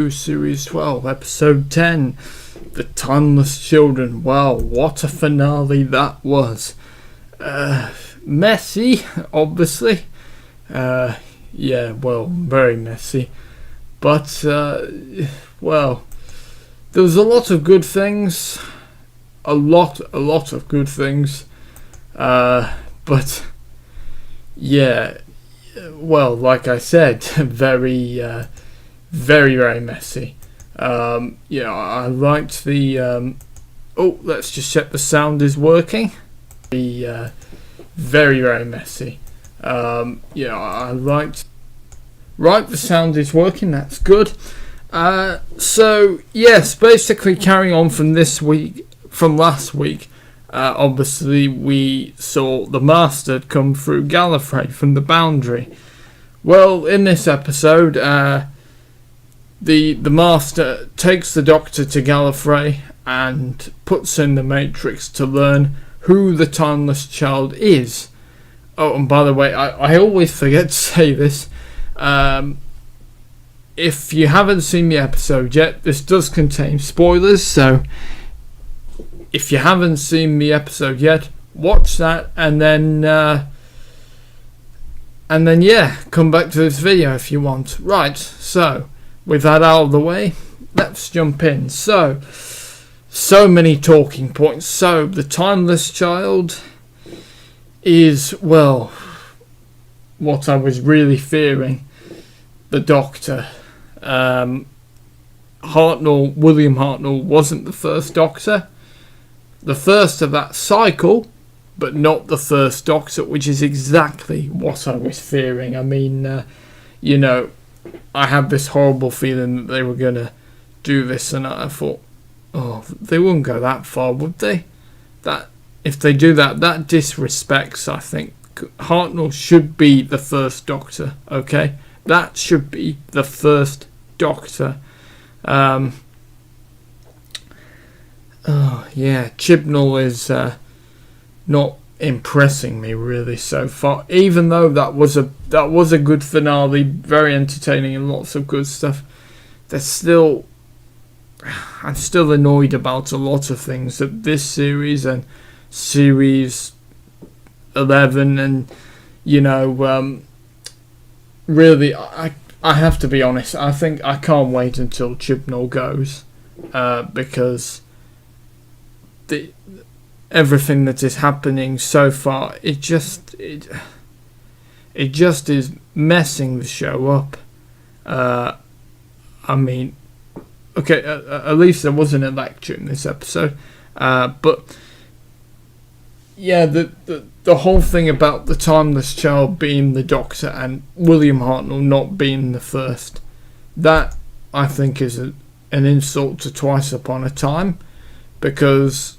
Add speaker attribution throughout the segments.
Speaker 1: Series 12, Episode 10, The Timeless Children. Wow, what a finale that was. Messy, obviously. Yeah, well, very messy. But, well, there was a lot of good things. A lot of good things. But, yeah, well, like I said, very messy. Yeah, I liked the let's just check the sound is working. The very messy. Yeah, I liked. Right, the sound is working. That's good. So yes, basically carrying on from last week. Obviously, we saw the Master come through Gallifrey from the Boundary. Well, in this episode, the Master takes the Doctor to Gallifrey and puts in the Matrix to learn who the Timeless Child is. Oh, and by the way, I always forget to say this. If you haven't seen the episode yet, this does contain spoilers, so if you haven't seen the episode yet, watch that and then yeah, come back to this video if you want. Right, so with that out of the way, let's jump in. So many talking points. So the Timeless Child is, well, what I was really fearing. The Doctor. William Hartnell wasn't the first Doctor. The first of that cycle, but not the first Doctor, which is exactly what I was fearing. I mean, you know, I had this horrible feeling that they were going to do this, and I thought, oh, they wouldn't go that far, would they? That if they do that, that disrespects, I think. Hartnell should be the first Doctor, okay? That should be the first Doctor. Oh yeah, Chibnall is not impressing me really so far. Even though that was a good finale, very entertaining and lots of good stuff. I'm still annoyed about a lot of things that this series and series 11, and you know, really, I have to be honest. I think I can't wait until Chibnall goes, because everything that is happening so far, it just is messing the show up. I mean, okay, at least there wasn't a lecture in this episode, but yeah, the whole thing about the Timeless Child being the Doctor and William Hartnell not being the first, that I think is an insult to Twice Upon a Time, because,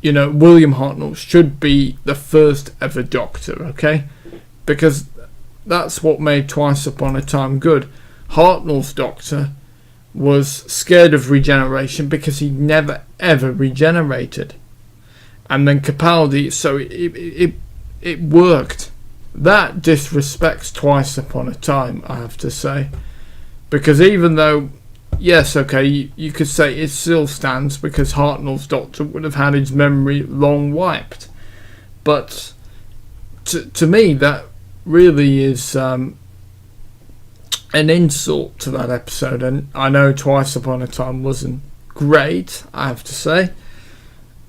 Speaker 1: you know, William Hartnell should be the first ever Doctor, okay? Because that's what made Twice Upon a Time good. Hartnell's Doctor was scared of regeneration because he never ever regenerated. And then Capaldi, so it worked. That disrespects Twice Upon a Time, I have to say. Because even though, yes, okay, you could say it still stands because Hartnell's Doctor would have had his memory long wiped. But to me, that really is an insult to that episode. And I know Twice Upon a Time wasn't great, I have to say.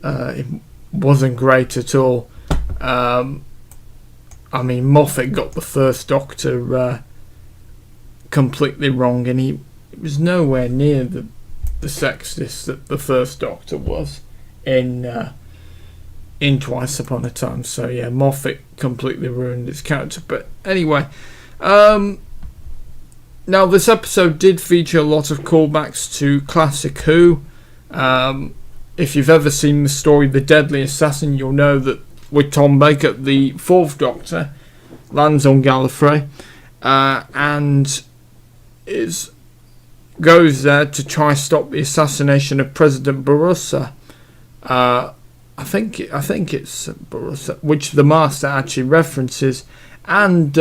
Speaker 1: It wasn't great at all. I mean, Moffat got the first Doctor completely wrong, and he was nowhere near the sexist that the first Doctor was in Twice Upon a Time. So yeah, Moffat completely ruined his character. But anyway, now this episode did feature a lot of callbacks to classic Who. If you've ever seen the story The Deadly Assassin, you'll know that with Tom Baker, the fourth Doctor lands on Gallifrey and goes there to try stop the assassination of President Barroso. I think it's Barroso, which the Master actually references, and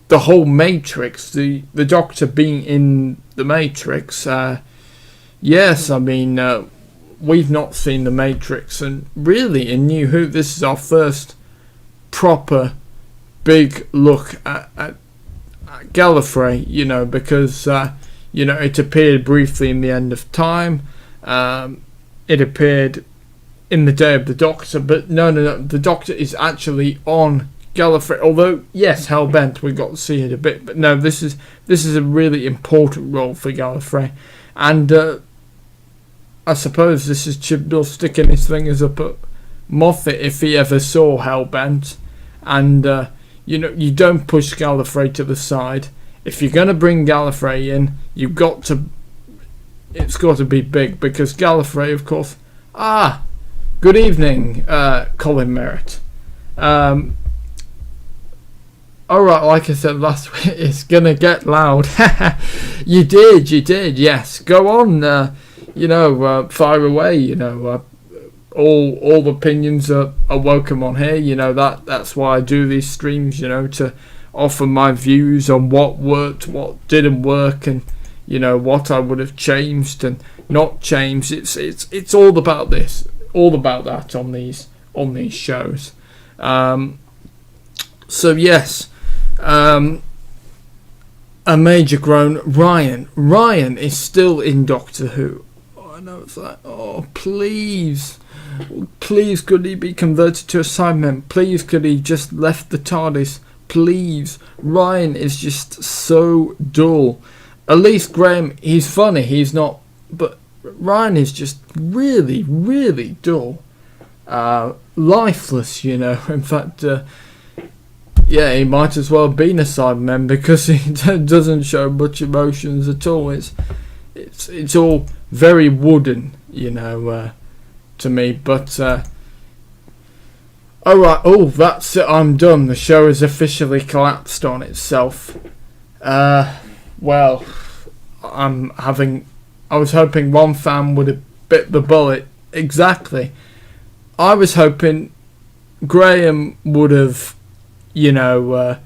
Speaker 1: the whole Matrix, the Doctor being in the Matrix. Yes, I mean, we've not seen the Matrix, and really in New Who, this is our first proper big look at Gallifrey, you know, because you know, it appeared briefly in The End of Time. It appeared in The Day of the Doctor, but no, the Doctor is actually on Gallifrey. Although, yes, Hellbent, we got to see it a bit, but no, this is a really important role for Gallifrey, and I suppose this is Chibnall sticking his fingers up at Moffat if he ever saw Hellbent, and you know, you don't push Gallifrey to the side. If you're going to bring Gallifrey in, it's got to be big, because Gallifrey, of course. Good evening, Colin Merritt. Alright, like I said last week, it's gonna get loud. You did, yes. Go on, you know, fire away, you know. All opinions are welcome on here, you know, that's why I do these streams, you know, to offer my views on what worked, what didn't work, and, you know, what I would have changed and not changed. It's all about this, all about that on these shows. So yes, a major groan. Ryan is still in Doctor Who. I know, it's like, oh, please could he be converted to a Cyberman? Please could he just left the TARDIS? Please. Ryan is just so dull. At least Graham, he's funny, he's not, but Ryan is just really, really dull. Lifeless, you know. In fact, yeah, he might as well have been a Cyberman, because he doesn't show much emotions at all. It's all very wooden, you know, to me. But alright, that's it, I'm done. The show has officially collapsed on itself. Well, I was hoping one fan would have bit the bullet. Exactly. I was hoping Graham would have, you know,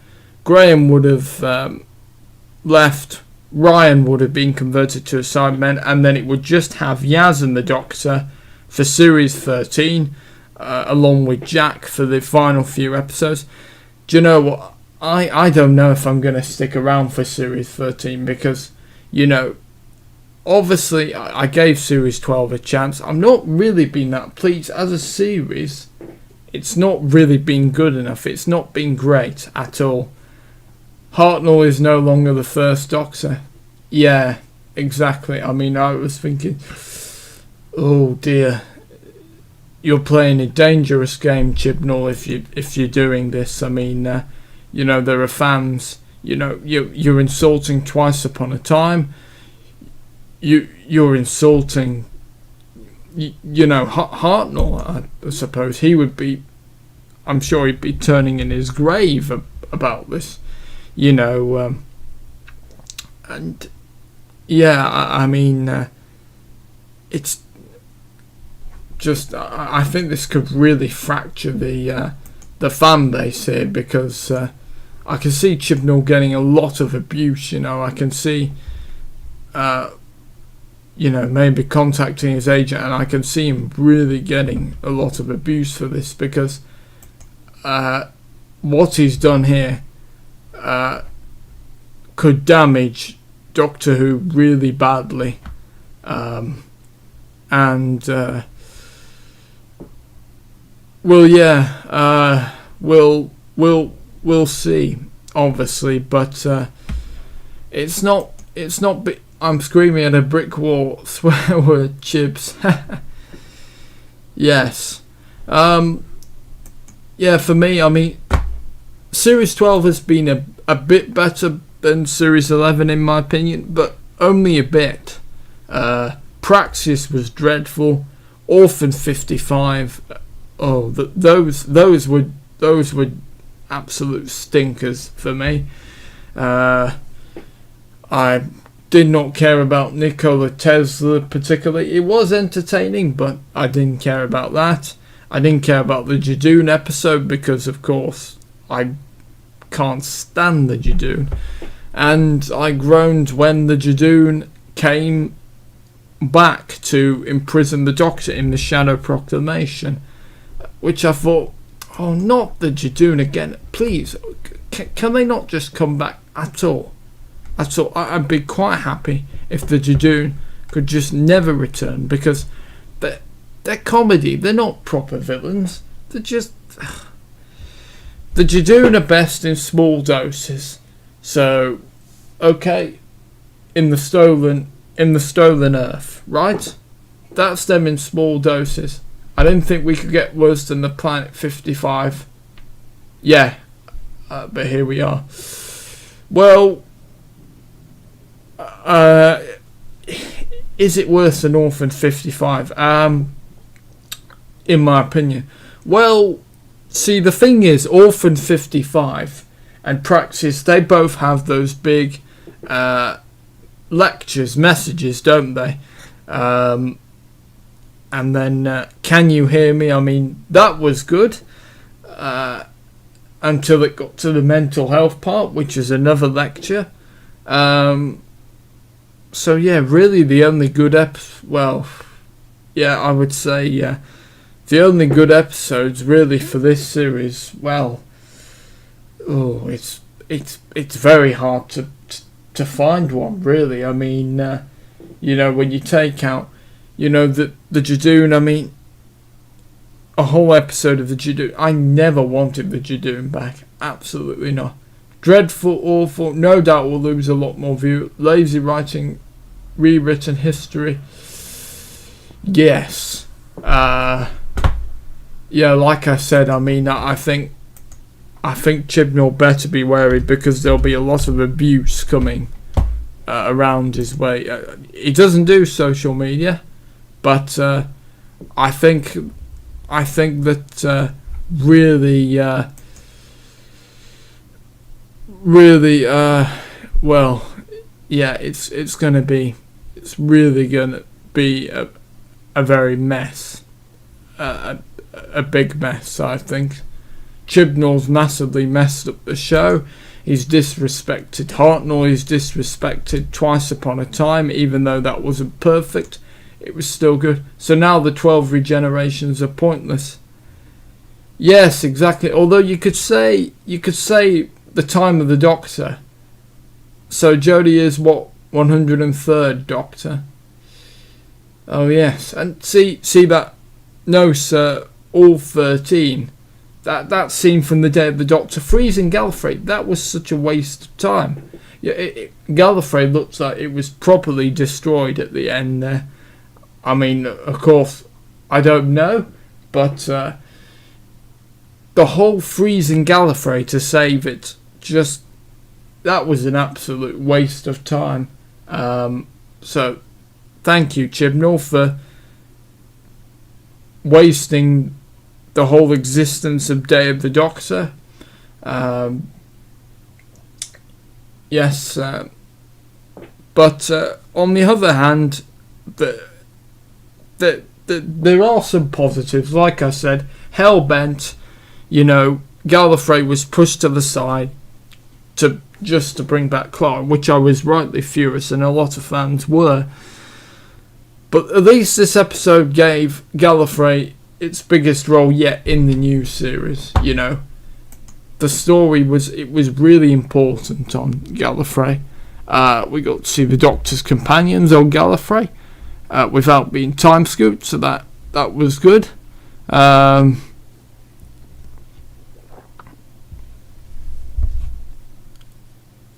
Speaker 1: left. Ryan would have been converted to a Cyberman, and then it would just have Yaz and the Doctor for Series 13, along with Jack for the final few episodes. Do you know what? I don't know if I'm going to stick around for Series 13, because, you know, obviously I gave Series 12 a chance. I've not really been that pleased. As a series, it's not really been good enough. It's not been great at all. Hartnell is no longer the first Doctor. Yeah, exactly. I mean, I was thinking, oh dear, you're playing a dangerous game, Chibnall, if you're doing this. I mean, you know, there are fans. You know, you're insulting Twice Upon a Time. You're insulting. You know, Hartnell. I suppose he would be. I'm sure he'd be turning in his grave about this. You know, and yeah, I mean, it's just, I think this could really fracture the fan base here, because I can see Chibnall getting a lot of abuse. You know, I can see, you know, maybe contacting his agent, and I can see him really getting a lot of abuse for this, because what he's done here could damage Doctor Who really badly, and well, yeah, we'll see, obviously, but it's not. I'm screaming at a brick wall. Swear word, Chibs. Yes, yeah. For me, I mean, Series 12 has been a bit better than Series 11 in my opinion, but only a bit. Praxis was dreadful. Orphan 55. Oh, those were absolute stinkers for me. I did not care about Nikola Tesla particularly. It was entertaining, but I didn't care about that. I didn't care about the Jadoon episode, because of course I can't stand the Judoon. And I groaned when the Judoon came back to imprison the Doctor in the Shadow Proclamation, which I thought, oh, not the Judoon again, please, can they not just come back at all? I'd be quite happy if the Judoon could just never return, because they're comedy, they're not proper villains, they're just... The Judoon are best in small doses. So, okay, in the stolen Earth, right? That's them in small doses. I didn't think we could get worse than the Planet 55. Yeah, but here we are. Well, is it worse than Orphan 55? In my opinion. Well, see, the thing is, Orphan 55 and Praxis, they both have those big lectures, messages, don't they? And then, Can You Hear Me? I mean, that was good. Until it got to the mental health part, which is another lecture. So yeah, really the only good I would say, the only good episodes really for this series, well, oh, it's very hard to find one, really. I mean, when you take out, the Judoon, I mean, a whole episode of the Judoon, I never wanted the Judoon back, absolutely not. Dreadful, awful, no doubt we'll lose a lot more view. Lazy writing, rewritten history, yes. Yeah, like I said, I mean, I think Chibnall better be wary, because there'll be a lot of abuse coming around his way. He doesn't do social media, but I think that well, yeah, it's really gonna be a very mess, a big mess. I think Chibnall's massively messed up the show. He's disrespected Hartnell. He's disrespected Twice Upon a Time, even though that wasn't perfect. It was still good. So now the 12 regenerations are pointless. Yes, exactly. Although you could say the time of the Doctor. So Jodie is what, 103rd Doctor? Oh yes, and see that. No, sir, all 13. That scene from the Day of the Doctor freezing Gallifrey, that was such a waste of time. Yeah, Gallifrey looks like it was properly destroyed at the end there. I mean, of course, I don't know, but the whole freezing Gallifrey to save it, just, that was an absolute waste of time. So, thank you, Chibnall, for wasting the whole existence of Day of the Doctor. Yes, but on the other hand, there are some positives. Like I said, Hellbent, Gallifrey was pushed to the side to bring back Clara, which I was rightly furious, and a lot of fans were. But at least this episode gave Gallifrey its biggest role yet in the new series. The story was really important on Gallifrey. We got to see the Doctor's companions on Gallifrey without being time scooped, so that was good.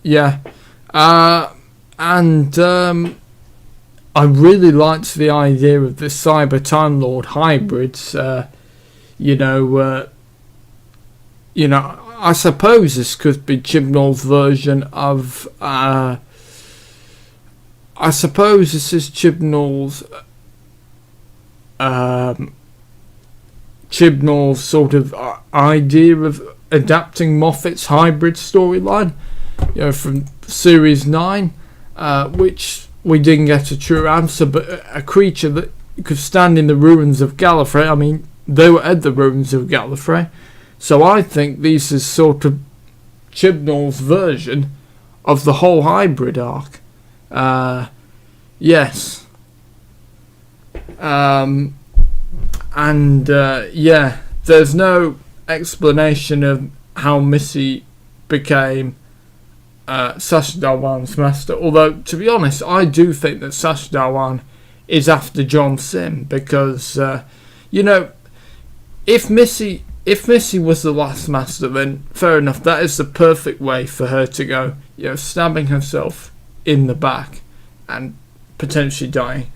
Speaker 1: Yeah, and I really liked the idea of the Cyber Time Lord hybrids. I suppose this could be Chibnall's version of. I suppose this is Chibnall's sort of idea of adapting Moffat's hybrid storyline, from Series 9, which we didn't get a true answer, but a creature that could stand in the ruins of Gallifrey. I mean, they were at the ruins of Gallifrey. So I think this is sort of Chibnall's version of the whole hybrid arc. Yes. There's no explanation of how Missy became Sacha Dhawan's master. Although, to be honest, I do think that Sacha Dhawan is after John Sim, because if Missy was the last master, then fair enough. That is the perfect way for her to go. Stabbing herself in the back and potentially dying.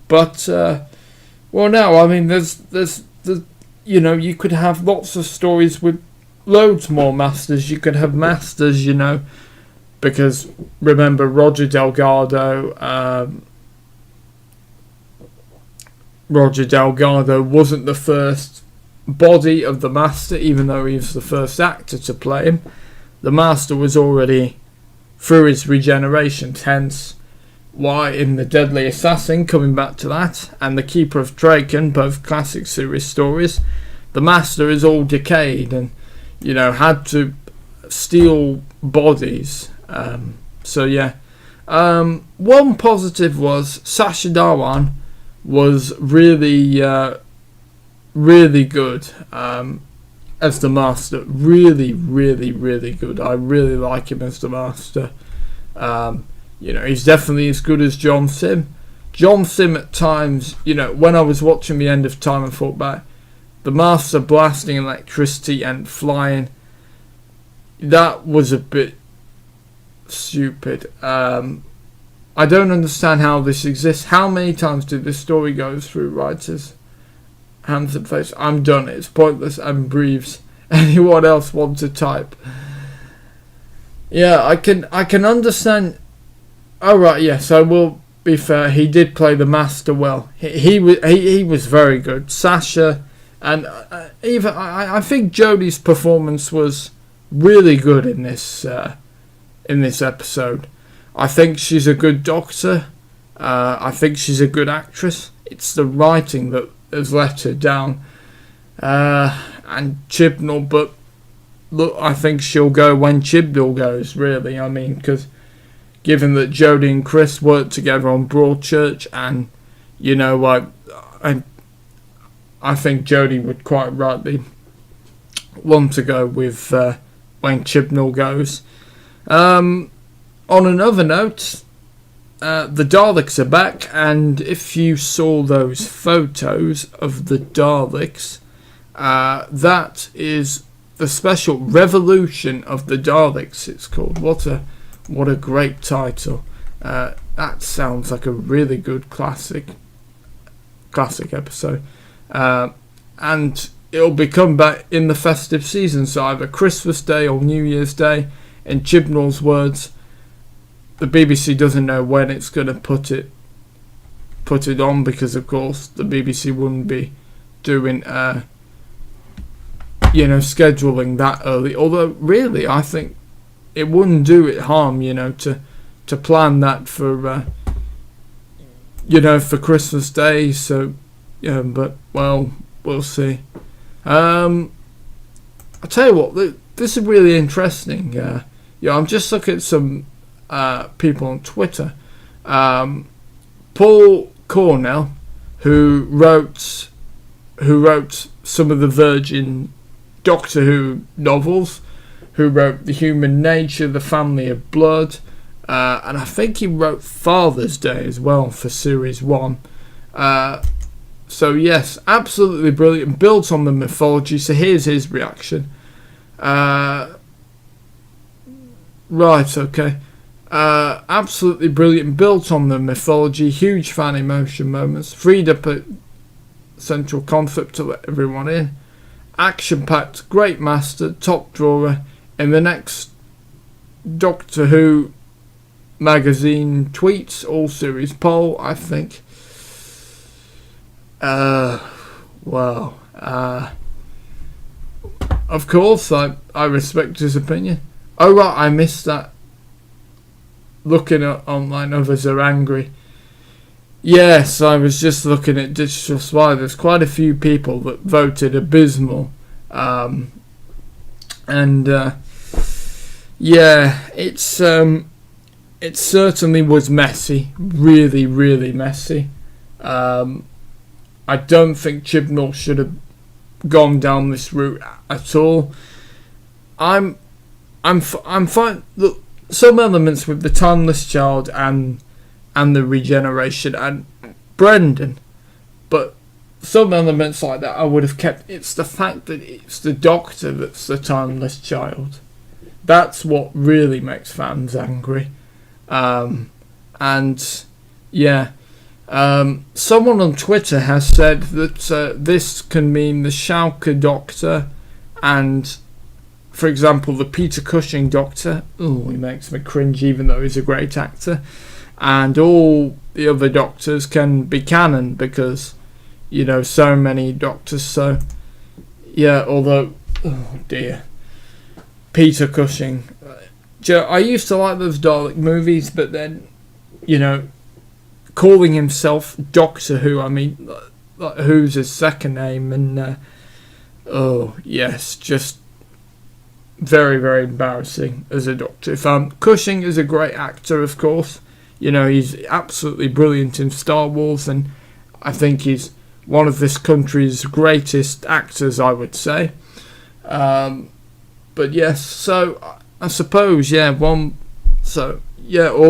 Speaker 1: But now, I mean, there's you could have lots of stories with loads more masters. You could have masters, because remember Roger Delgado. Roger Delgado wasn't the first body of the master, even though he was the first actor to play him. The master was already through his regeneration, hence why in The Deadly Assassin, coming back to that, and The Keeper of Draken, both classic series stories, the master is all decayed and had to steal bodies. One positive was Sacha Dhawan was really good as the master. Really, really, really good. I really like him as the master. He's definitely as good as John Sim. John Sim at times, when I was watching The End of Time, I thought back, the master blasting electricity and flying, that was a bit stupid. I don't understand how this exists. How many times did this story go through writers' hands and face? I'm done. It's pointless and breathes. Anyone else want to type? Yeah, I can understand. Oh right, yes, I will be fair. He did play the master well. He was very good. Sacha, and even I think Jodie's performance was really good in this episode. I think she's a good doctor. I think she's a good actress. It's the writing that has let her down. And Chibnall, but look, I think she'll go when Chibnall goes, really. I mean, because given that Jodie and Chris worked together on Broadchurch, and, I think Jodie would quite rightly want to go with when Chibnall goes. On another note, the Daleks are back, and if you saw those photos of the Daleks, that is the special Revolution of the Daleks, it's called. What a great title. That sounds like a really good classic episode. And it'll be come back in the festive season, so either Christmas Day or New Year's Day. In Chibnall's words, the BBC doesn't know when it's going to put it on, because of course the BBC wouldn't be doing scheduling that early. Although really, I think it wouldn't do it harm, to plan that for for Christmas Day. So but well, we'll see. I'll tell you what, this is really interesting. I'm just looking at some people on Twitter. Paul Cornell, who wrote some of the Virgin Doctor Who novels, who wrote The Human Nature, The Family of Blood, and I think he wrote Father's Day as well for Series 1. So yes, absolutely brilliant, built on the mythology. So here's his reaction. Right, okay. Absolutely brilliant, built on the mythology, huge fan emotion moments, freed up a central concept to let everyone in, action-packed, great master, top drawer in the next Doctor Who magazine tweets, all series poll, I think. Well, of course, I respect his opinion. Oh right, I missed that. Looking at online, others are angry. Yes, I was just looking at Digital Spy. There's quite a few people that voted abysmal. Yeah, it certainly was messy, really, really messy. I don't think Chibnall should have gone down this route at all. I'm fine. Look, some elements with the Timeless Child and the regeneration and Brendan, but some elements like that I would have kept. It's the fact that it's the Doctor that's the Timeless Child. That's what really makes fans angry. And yeah, someone on Twitter has said that this can mean the Schalke Doctor and, for example, the Peter Cushing Doctor. Oh, he makes me cringe even though he's a great actor. And all the other Doctors can be canon because, you know, so many Doctors. So, yeah, although, oh dear. Peter Cushing. I used to like those Dalek movies, but then, you know, calling himself Doctor Who, I mean, like, who's his second name? And, oh, yes, just very, very embarrassing as a Doctor. Cushing is a great actor, of course. You know, he's absolutely brilliant in Star Wars, and I think he's one of this country's greatest actors, I would say. But yes, so I suppose, yeah, all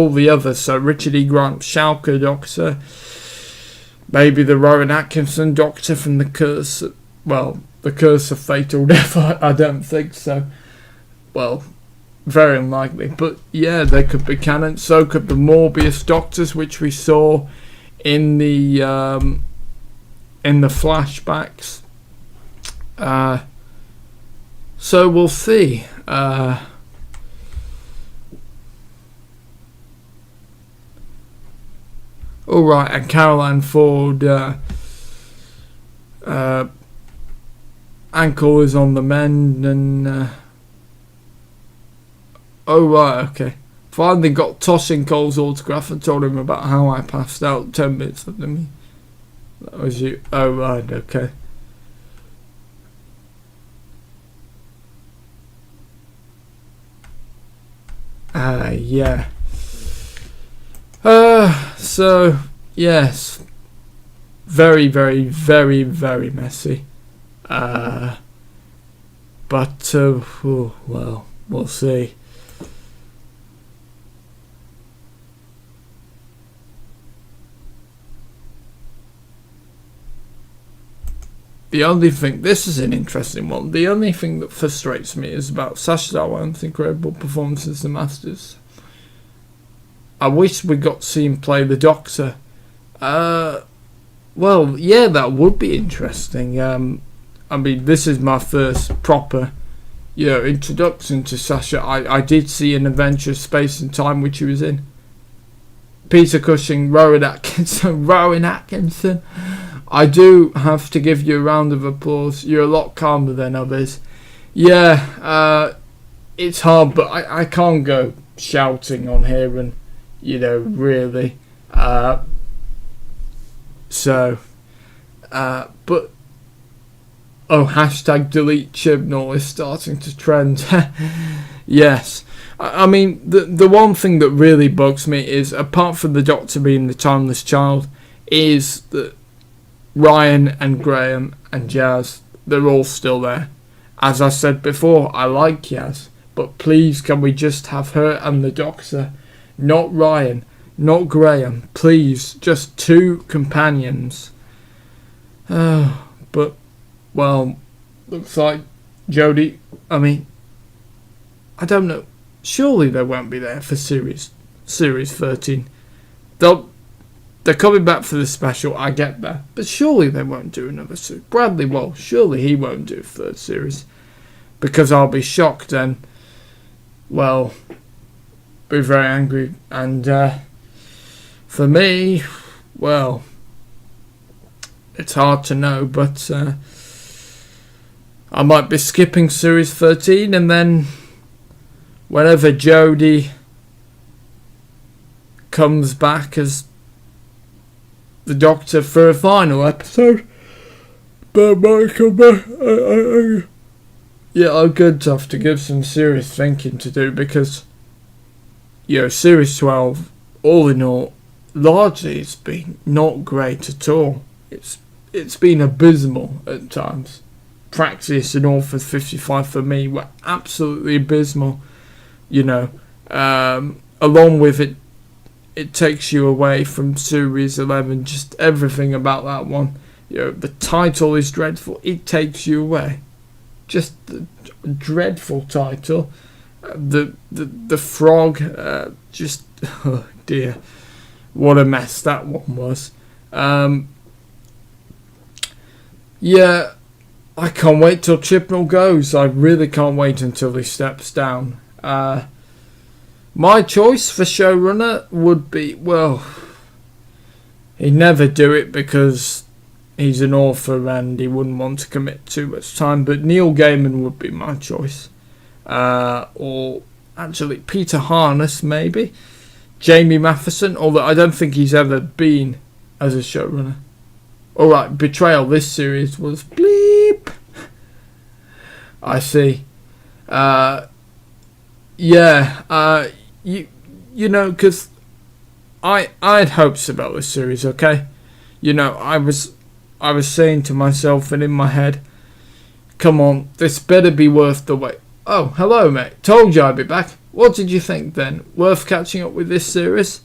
Speaker 1: the others. So Richard E. Grant, Schalke Doctor, maybe the Rowan Atkinson Doctor from The Curse of Fatal Death. I don't think so. Well, very unlikely. But yeah, they could be canon. So could the Morbius Doctors, which we saw in the flashbacks. So we'll see. Alright, and Caroline Ford ankle is on the mend, and oh right, okay. Finally got Tossing Cole's autograph and told him about how I passed out 10 minutes of them. That was you. Oh right, okay. Yeah. So, yes. Very, very, very, very messy. But, well, we'll see. The only thing, this is an interesting one, the only thing that frustrates me is about Sacha Dhawan's incredible performance as the Masters. I wish we got to see him play the Doctor. Well, yeah, that would be interesting. I mean, this is my first proper, introduction to Sacha. I did see an Adventure of Space and Time, which he was in. Peter Cushing, Rowan Atkinson. I do have to give you a round of applause. You're a lot calmer than others. Yeah, it's hard, but I can't go shouting on here and, really. But, hashtag delete Chibnall is starting to trend. Yes. I mean, the one thing that really bugs me is, apart from the Doctor being the Timeless Child, is that Ryan and Graham and Jazz, they're all still there. As I said before, I like Jazz, but please can we just have her and the Doctor? Not Ryan, not Graham, please, just two companions. But, well, looks like Jodie, I don't know, surely they won't be there for series 13. They're coming back for the special, I get that. But surely they won't do another series. Bradley Walsh, surely he won't do a third series. Because I'll be shocked and, well, be very angry. And for me, well, it's hard to know, but I might be skipping series 13 and then whenever Jodie comes back as the Doctor for a final episode, but might come back. Yeah, I'm going to have to give some serious thinking to do, because, Series 12, all in all, largely it's been not great at all. It's been abysmal at times. Praxis and Authors 55 for me were absolutely abysmal. Along with it takes you away from Series 11, just everything about that one. The title is dreadful. It takes you away. Just the dreadful title. The frog, just, oh dear, what a mess that one was. Yeah, I can't wait till Chibnall goes. I really can't wait until he steps down. My choice for showrunner would be, well, he'd never do it because he's an author and he wouldn't want to commit too much time, but Neil Gaiman would be my choice. Or actually Peter Harness, maybe. Jamie Matheson, although I don't think he's ever been as a showrunner. Alright, Betrayal, this series was bleep. I see. Because I had hopes about this series, okay? I was saying to myself and in my head, come on, this better be worth the wait. Oh, hello, mate. Told you I'd be back. What did you think then? Worth catching up with this series?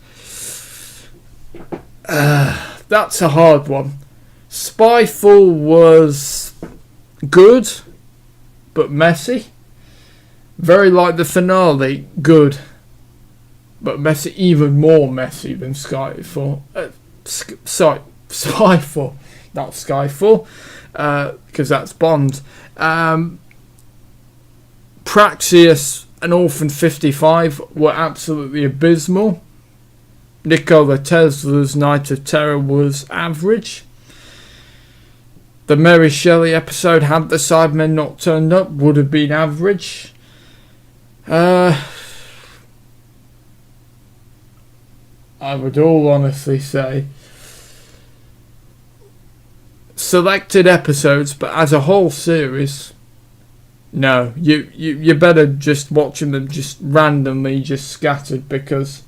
Speaker 1: That's a hard one. Spyfall was good, but messy. Very like the finale, good, but messy, even more messy than Skyfall. Spyfall, not Skyfall, because that's Bond. Praxis and Orphan 55 were absolutely abysmal. Nikola Tesla's Night of Terror was average. The Mary Shelley episode, had the Cybermen not turned up, would have been average. I would all honestly say selected episodes, but as a whole series, no. You better just watching them just randomly, just scattered, because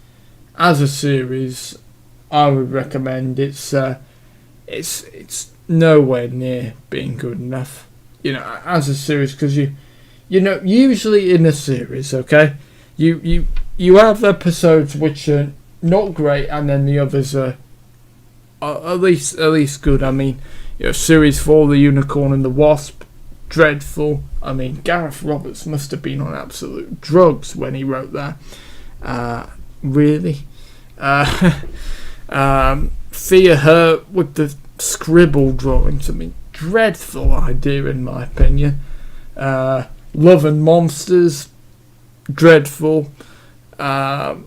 Speaker 1: as a series, I would recommend it's nowhere near being good enough. As a series, because usually in a series, okay, you have episodes which are not great, and then the others are at least good. I mean, series 4, The Unicorn and the Wasp, dreadful. I mean, Gareth Roberts must have been on absolute drugs when he wrote that. Really? Fear Her with the scribble drawings. I mean, dreadful idea in my opinion. Love and Monsters, dreadful. The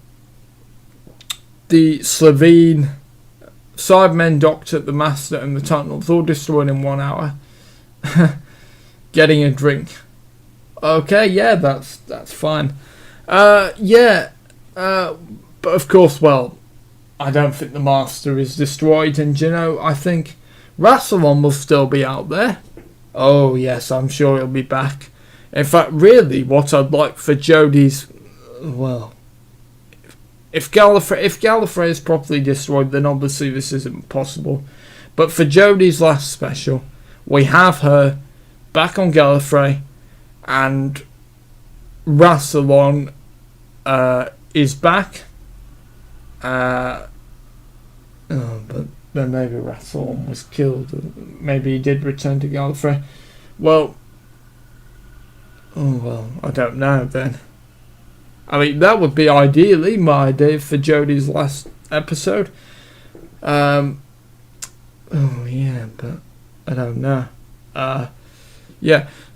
Speaker 1: Slovene, Cybermen, Doctor, the Master and the Tunnels, all destroyed in 1 hour. Getting a drink. Okay, yeah, that's fine. But of course, well, I don't think the Master is destroyed, and I think Rassilon will still be out there. Oh yes, I'm sure he'll be back. In fact, really, what I'd like for Jodie's, well, if Gallifrey is properly destroyed, then obviously this isn't possible. But for Jodie's last special, we have her back on Gallifrey, and Rassilon is back. But then maybe Rassilon was killed. Maybe he did return to Gallifrey. Well, I don't know then. I mean, that would be ideally my idea for Jodie's last episode. But I don't know.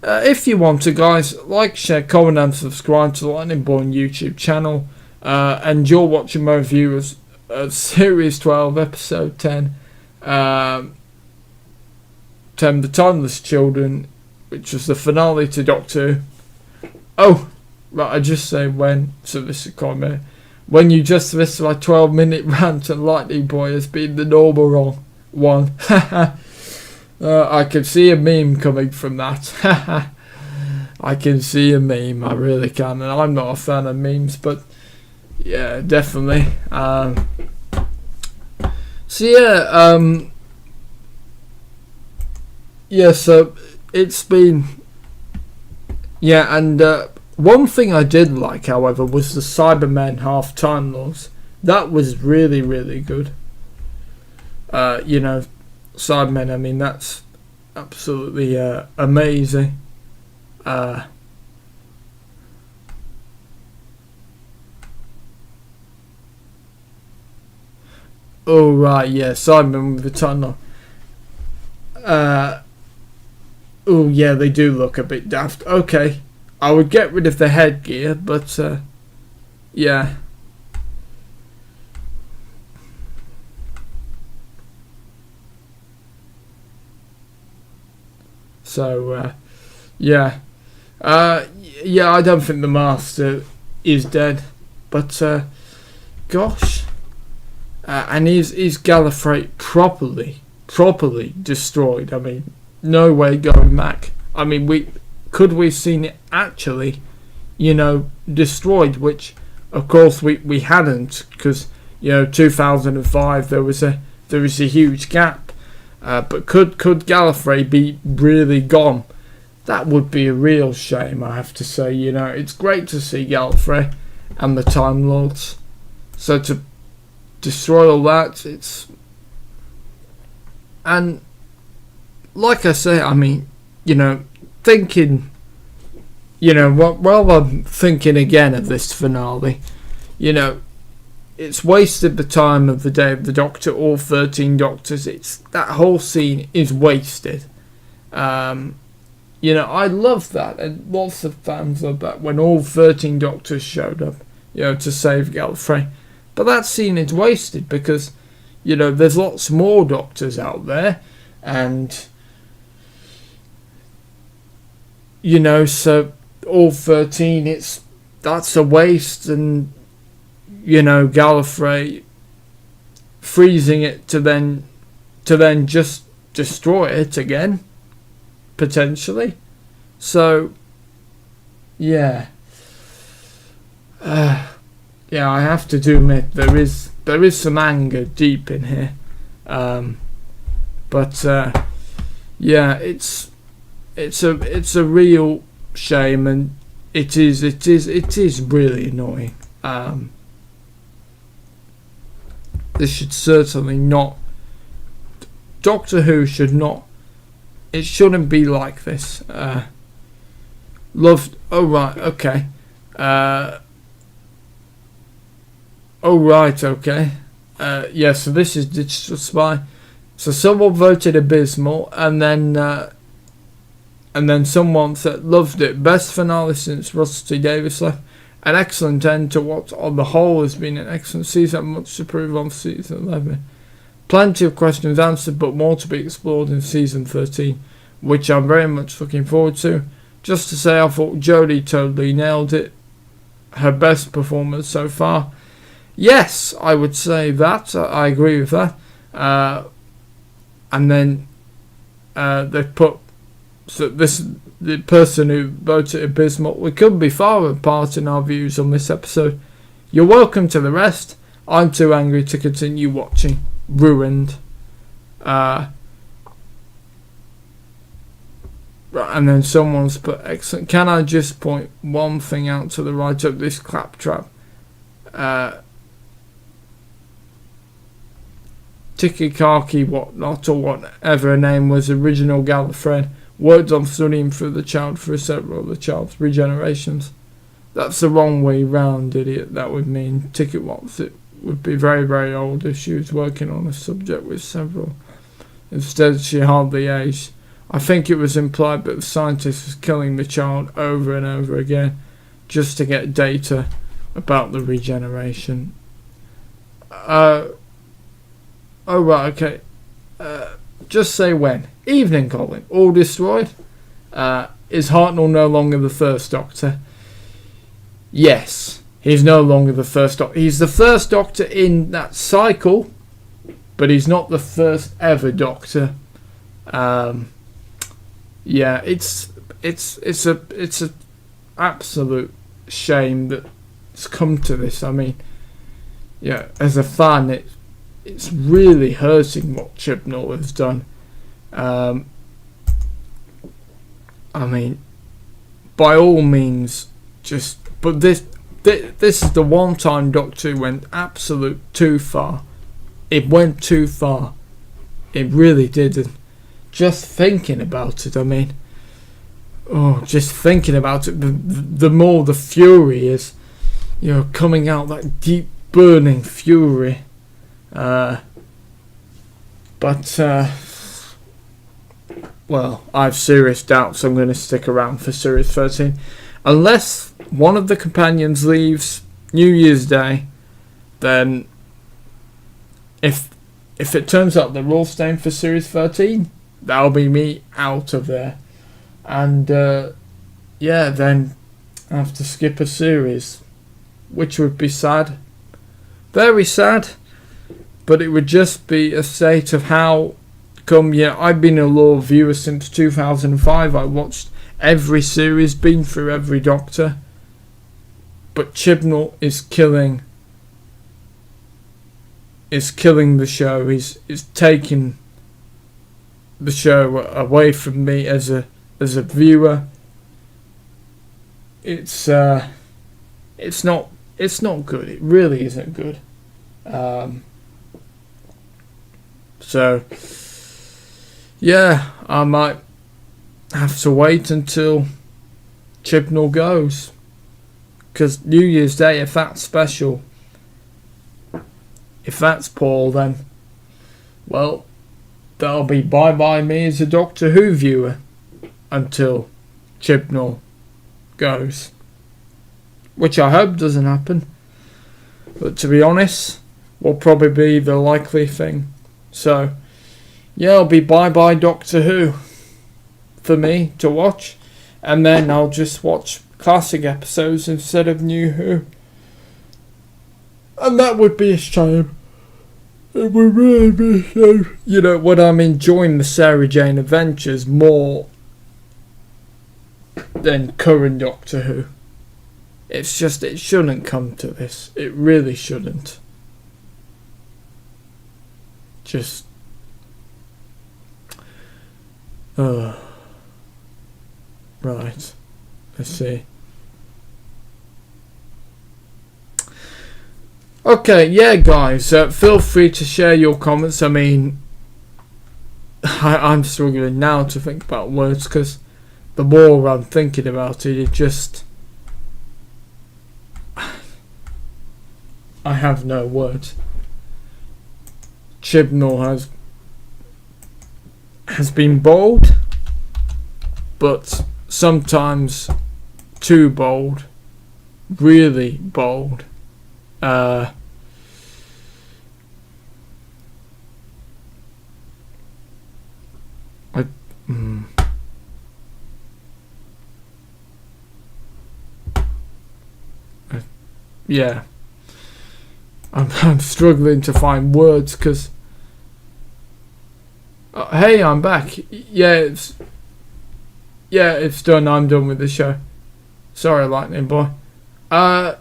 Speaker 1: If you want to, guys, like, share, comment and subscribe to the Lightning Born YouTube channel. And you're watching my review of Series 12, Episode 10. 10, The Timeless Children, which was the finale to Doctor Who. Oh, right, I just say when, so this is comment. When you just listen to my 12-minute rant and Lightning Boy has been the normal one. I could see a meme coming from that. I can see a meme, I really can, and I'm not a fan of memes, but yeah, definitely. So so it's been, and one thing I did like, however, was the Cybermen half-time laws. That was really, really good. Cybermen, I mean, that's absolutely amazing. Oh right, yeah, Cybermen with the tunnel. Oh yeah, they do look a bit daft. Okay, I would get rid of the headgear, but yeah. So yeah, I don't think the Master is dead, but gosh, and is Gallifrey properly destroyed? I mean, no way going back. I mean, we seen it actually, destroyed, which of course we hadn't, because 2005 there was a huge gap. But could Gallifrey be really gone? That would be a real shame, I have to say. It's great to see Gallifrey and the Time Lords. So to destroy all that, and like I say, I mean, thinking, while I'm thinking again of this finale, it's wasted the time of the Day of the Doctor, all 13 Doctors. That whole scene is wasted. I love that, and lots of fans love that when all 13 Doctors showed up, to save Gallifrey. But that scene is wasted because, there's lots more Doctors out there, and so all 13, that's a waste, and Gallifrey freezing it to then just destroy it again, potentially. So I have to admit there is some anger deep in here, but it's a real shame, and it is really annoying. This should certainly not. Doctor Who should not. It shouldn't be like this. Loved. Oh right. Okay. Oh right. Okay. So this is Digital Spy. So someone voted abysmal, and then someone said loved it. Best finale since Rusty Davis left. An excellent end to what on the whole has been an excellent season, much to prove on season 11. Plenty of questions answered, but more to be explored in season 13, which I'm very much looking forward to. Just to say, I thought Jodie totally nailed it. Her best performance so far. Yes, I would say that. I agree with that. And then they put the person who voted abysmal. We couldn't be far apart in our views on this episode. You're welcome to the rest. I'm too angry to continue watching. Ruined. Right, and then someone's put excellent. Can I just point one thing out to the right of this claptrap? Tikikaki whatnot, or whatever her name was, original Gallifreyan, worked on studying through the child for several of the child's regenerations. That's the wrong way round, idiot. That would mean Ticket Watts. It would be very, very old if she was working on a subject with several. Instead, she hardly aged. I think it was implied that the scientist was killing the child over and over again just to get data about the regeneration. Oh right, okay. Just say when. Evening, Colin. All destroyed? Is Hartnell no longer the first Doctor? Yes, he's no longer the first Doctor. He's the first Doctor in that cycle, but he's not the first ever Doctor. It's it's a absolute shame that it's come to this. I mean, yeah, as a fan, it's really hurting what Chibnall has done. I mean, by all means, but this is the one time Doctor Who went absolute too far. It went too far. It really did. And just thinking about it, I mean, just thinking about it, the more the fury is, coming out, that deep burning fury. But well, I have serious doubts I'm going to stick around for Series 13. Unless one of the companions leaves New Year's Day, then if it turns out they're all staying for Series 13, that'll be me out of there. And then I have to skip a series, which would be sad. Very sad. But it would just be a state of how come, I've been a loyal viewer since 2005. I watched every series, been through every Doctor. But Chibnall is killing the show. He's taking the show away from me as a viewer. It's not good. It really isn't good. So I might have to wait until Chibnall goes, because New Year's Day, if that's special, if that's Paul, then well, that'll be bye me as a Doctor Who viewer until Chibnall goes, which I hope doesn't happen, but to be honest, will probably be the likely thing. So it'll be bye Doctor Who for me to watch, and then I'll just watch classic episodes instead of New Who, and that would be a shame. It would really be a shame. When I'm enjoying the Sarah Jane adventures more than current Doctor Who. It's just, it shouldn't come to this. It really shouldn't. Just right. Let's see. Okay, guys, feel free to share your comments. I mean, I'm struggling now to think about words, because the more I'm thinking about it, I have no words. Chibnall has been bold, but sometimes too bold, really bold. I'm struggling to find words, because hey, I'm back. It's done. I'm done with the show. Sorry, Lightning Boy. No,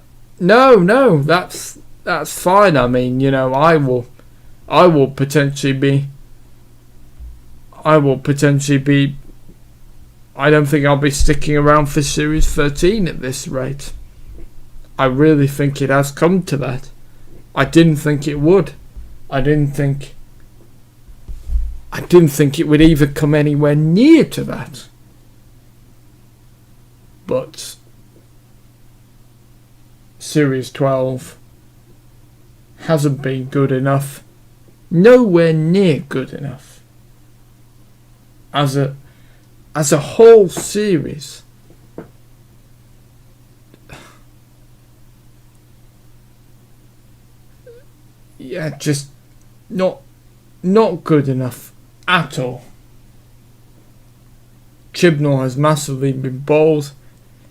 Speaker 1: that's fine. I mean, I will potentially be. I don't think I'll be sticking around for Series 13 at this rate. I really think it has come to that. I didn't think it would. I didn't think it would even come anywhere near to that. But Series 12 hasn't been good enough. Nowhere near good enough. As a whole series. Just not good enough at all. Chibnall has massively been bold.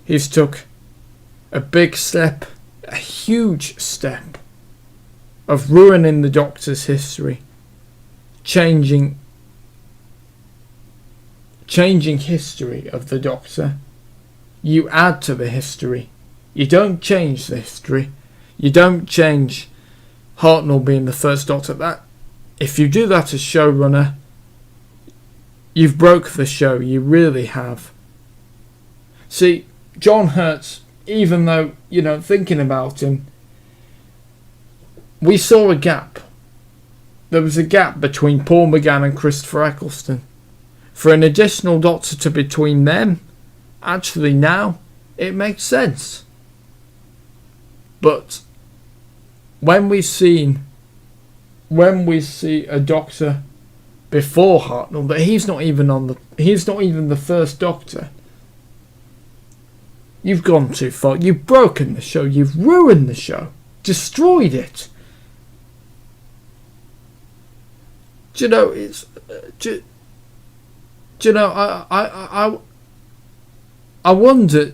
Speaker 1: He's took a big step, a huge step, of ruining the Doctor's history, changing changing history of the Doctor. You add to the history. You don't change the history. You don't change Hartnell being the first Doctor. That, if you do that as showrunner, you've broke the show. You really have. See, John Hurt, even though, thinking about him, we saw a gap. There was a gap between Paul McGann and Christopher Eccleston. For an additional Doctor to between them, actually now, it makes sense. But when we see a Doctor before Hartnell, that he's not even the first Doctor. You've gone too far. You've broken the show. You've ruined the show. Destroyed it. Do you know, it's... do you know, I wonder,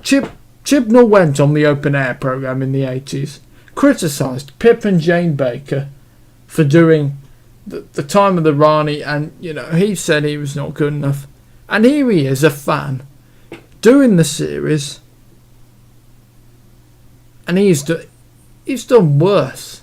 Speaker 1: Chibnall went on the open air programme in the 80s, criticised Pip and Jane Baker for doing the Time of the Rani, and, he said he was not good enough. And here he is, a fan, doing the series, and he's done worse.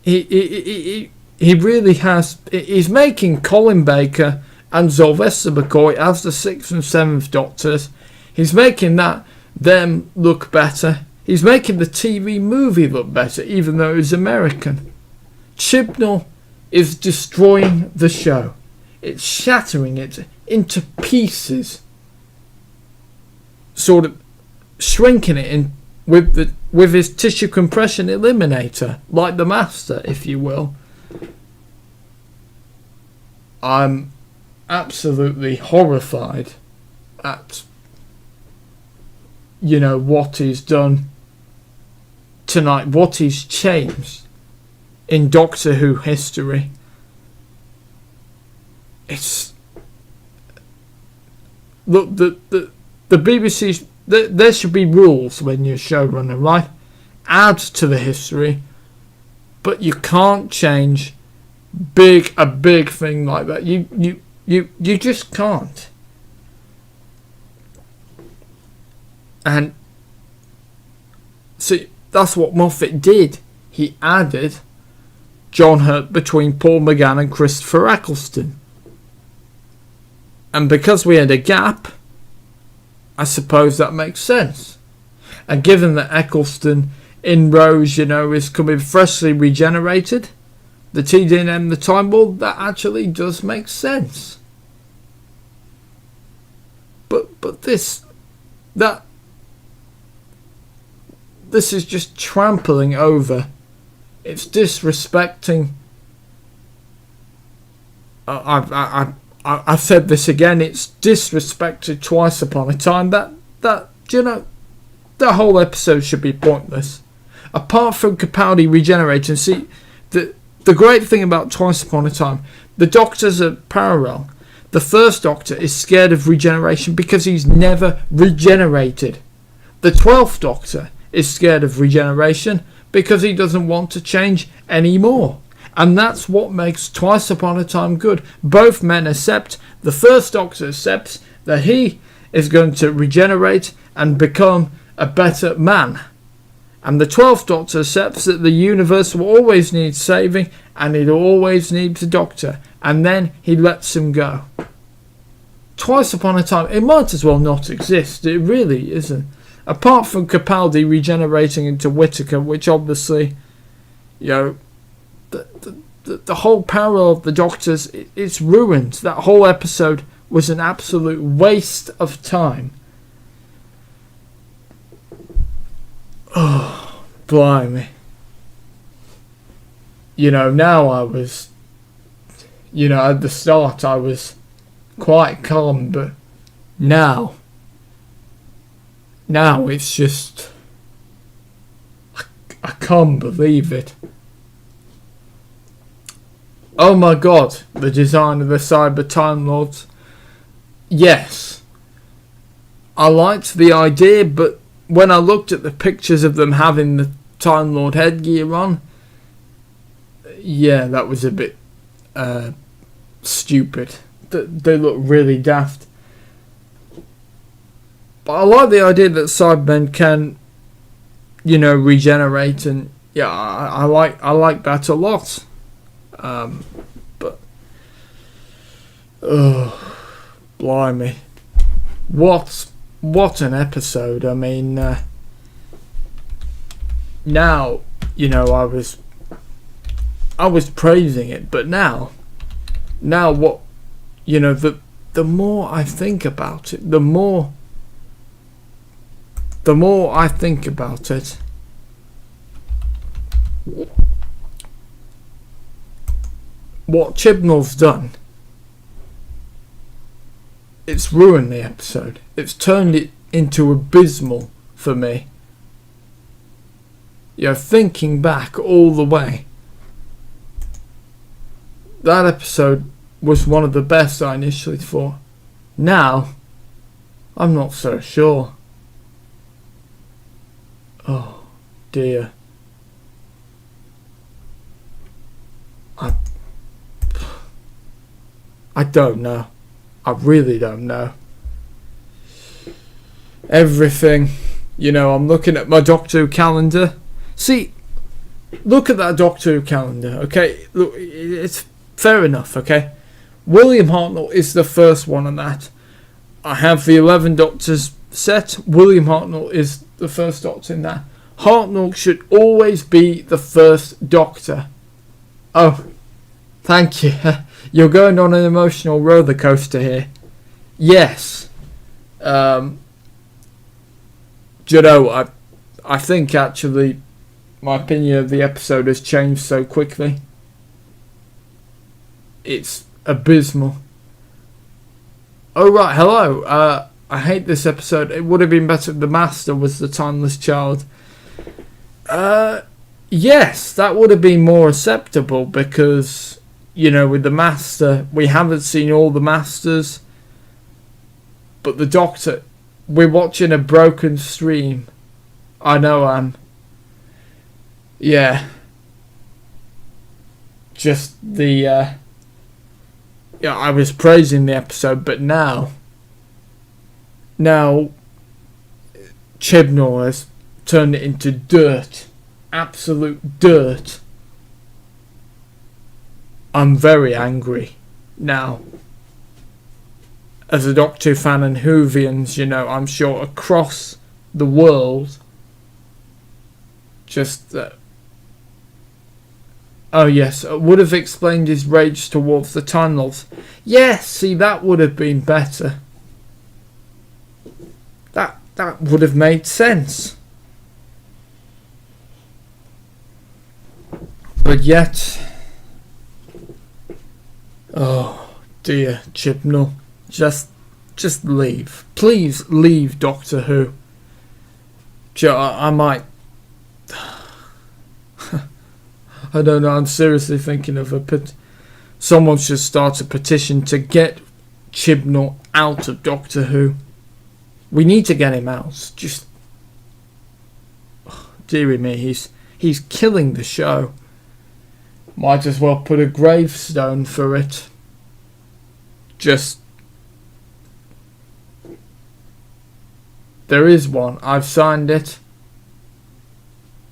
Speaker 1: He really has. He's making Colin Baker and Sylvester McCoy as the 6th and 7th Doctors. He's making them look better. He's making the TV movie look better, even though it's American. Chibnall is destroying the show. It's shattering it into pieces, sort of shrinking it in with his tissue compression eliminator, like the Master, if you will. I'm absolutely horrified at what he's done tonight, what he's changed in Doctor Who history. It's... Look, the BBC's... There should be rules when you're a showrunner, right? Add to the history, but you can't change a big thing like that. You just can't. And see, that's what Moffat did. He added John Hurt between Paul McGann and Christopher Eccleston. And because we had a gap, I suppose that makes sense. And given that Eccleston in Rose, is coming freshly regenerated, the TDNM, the Time Lord, that actually does make sense. But this is just trampling over. It's disrespecting. I've said this again. It's disrespected Twice Upon a Time. That whole episode should be pointless. Apart from Capaldi regenerating, see, the great thing about Twice Upon a Time, the Doctors are parallel. The first Doctor is scared of regeneration because he's never regenerated. The 12th Doctor is scared of regeneration because he doesn't want to change anymore. And that's what makes Twice Upon a Time good. Both men accept, the first Doctor accepts that he is going to regenerate and become a better man. And the 12th Doctor accepts that the universe will always need saving and it always needs a Doctor. And then he lets him go. Twice Upon a Time, it might as well not exist. It really isn't. Apart from Capaldi regenerating into Whittaker, which obviously, the whole parallel of the Doctors, it's ruined. That whole episode was an absolute waste of time. Oh, blimey. Now I was, at the start I was quite calm, but now it's just, I can't believe it. Oh my god, the design of the Cyber Time Lords. Yes, I liked the idea, but when I looked at the pictures of them having the Time Lord headgear on, yeah, that was a bit stupid. They look really daft. But I like the idea that Cybermen can, regenerate, and yeah, I like that a lot. But blimey, what an episode! I mean, now I was praising it, but now what, the more I think about it, the more I think about it, what Chibnall's done, it's ruined the episode. It's turned it into abysmal for me. Thinking back all the way, that episode was one of the best I initially thought. Now, I'm not so sure. Oh dear. I don't know. I really don't know. Everything, I'm looking at my Doctor Who calendar. See, look at that Doctor Who calendar, okay? Look, it's fair enough, okay? William Hartnell is the first one on that. I have the 11 Doctors set. William Hartnell is the first Doctor in that. Hartnell should always be the first Doctor. Oh, thank you. You're going on an emotional roller coaster here. Yes. I think actually my opinion of the episode has changed so quickly. It's abysmal. Oh right, hello. I hate this episode. It would have been better if the Master was the timeless child. Yes, that would have been more acceptable because, with the Master, we haven't seen all the Masters. But the Doctor, we're watching a broken stream. I know, yeah. Just the, I was praising the episode, but now Chibnall has turned it into dirt. Absolute dirt. I'm very angry now. As a Doctor Who fan and Whovians, I'm sure across the world, just oh yes, would have explained his rage towards the Time Lords. Yes, see, that would have been better. That would have made sense. But yet, oh dear, Chibnall, just leave. Please leave Doctor Who. I might. I don't know. I'm seriously thinking of someone should start a petition to get Chibnall out of Doctor Who. We need to get him out. Just, dearie me, he's killing the show. Might as well put a gravestone for it. Just, there is one. I've signed it.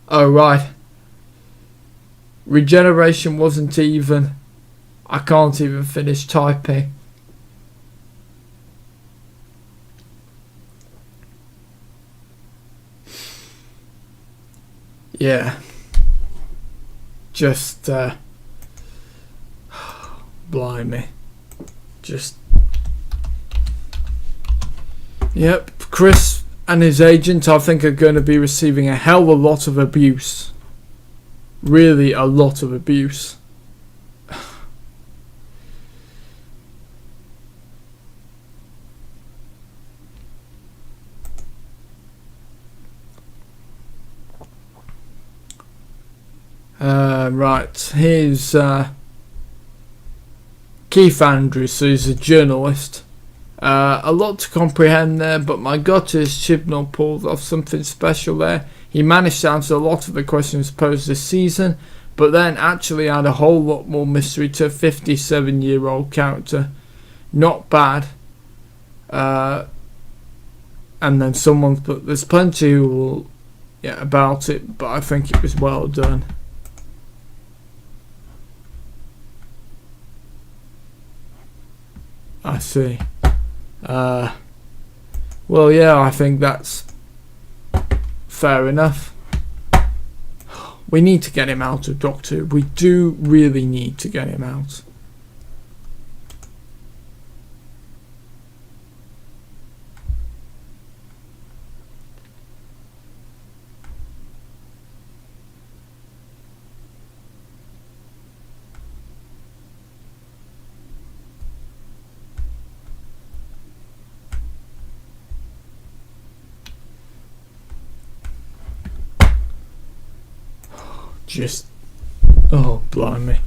Speaker 1: Oh right. Regeneration wasn't even. I can't even finish typing. Yeah. Just, blimey. Just, yep, Chris and his agent, I think, are going to be receiving a hell of a lot of abuse. Really a lot of abuse. Right, here's Keith Andrews, who's a journalist. A lot to comprehend there, but my gut is Chibnall pulled off something special there. he managed to answer a lot of the questions posed this season, but then actually had a whole lot more mystery to a 57-year-old character. Not bad. And then someone put, there's plenty who will about it, but I think it was well done. I see. Well, yeah, I think that's fair enough. We need to get him out of Doctor Who. We do really need to get him out. Just, oh, blimey.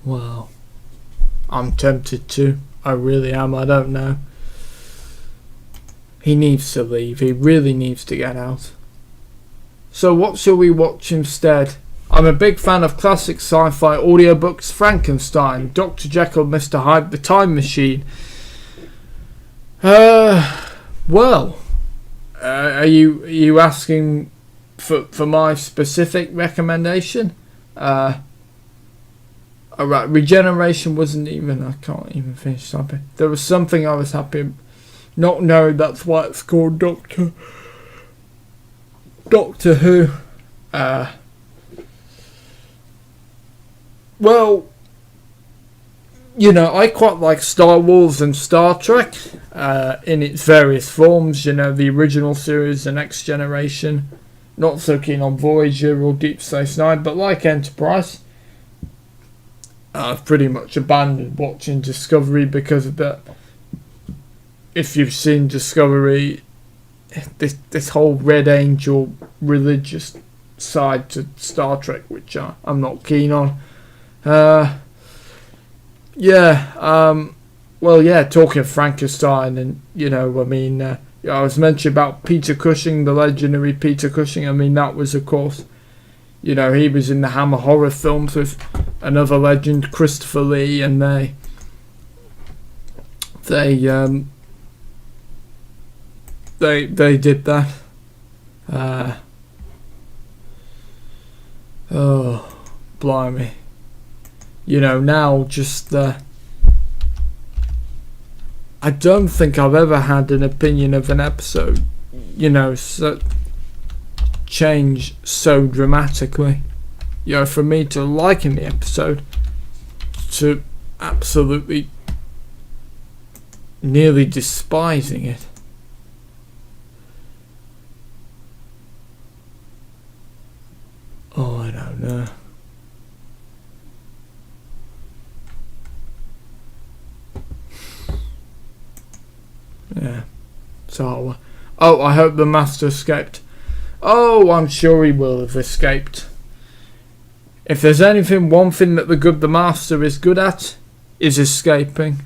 Speaker 1: Well, I'm tempted to. I really am. I don't know. He needs to leave. He really needs to get out. So what shall we watch instead? I'm a big fan of classic sci-fi audiobooks. Frankenstein, Dr. Jekyll, Mr. Hyde, The Time Machine. Well, are you asking for my specific recommendation? Alright, Regeneration wasn't even... I can't even finish something. There was something I was happy... Not knowing that's why it's called Doctor Who. Well, you know, I quite like Star Wars and Star Trek in its various forms. You know, the original series, The Next Generation. Not so keen on Voyager or Deep Space Nine, but like Enterprise. I've pretty much abandoned watching Discovery because of that. If you've seen Discovery, this whole Red Angel religious side to Star Trek, which I'm not keen on. Well, yeah, talking of Frankenstein, and, you know, I mean, I was mentioning about Peter Cushing, the legendary Peter Cushing. I mean, that was, of course, you know, he was in the Hammer horror films with another legend, Christopher Lee, and they did that. Oh, blimey. You know, now just I don't think I've ever had an opinion of an episode, you know, change so dramatically. You know, for me to liking the episode to absolutely nearly despising it. Oh, I don't know. Yeah. So, I hope the Master escaped. Oh, I'm sure he will have escaped. If there's one thing that the Master is good at, is escaping.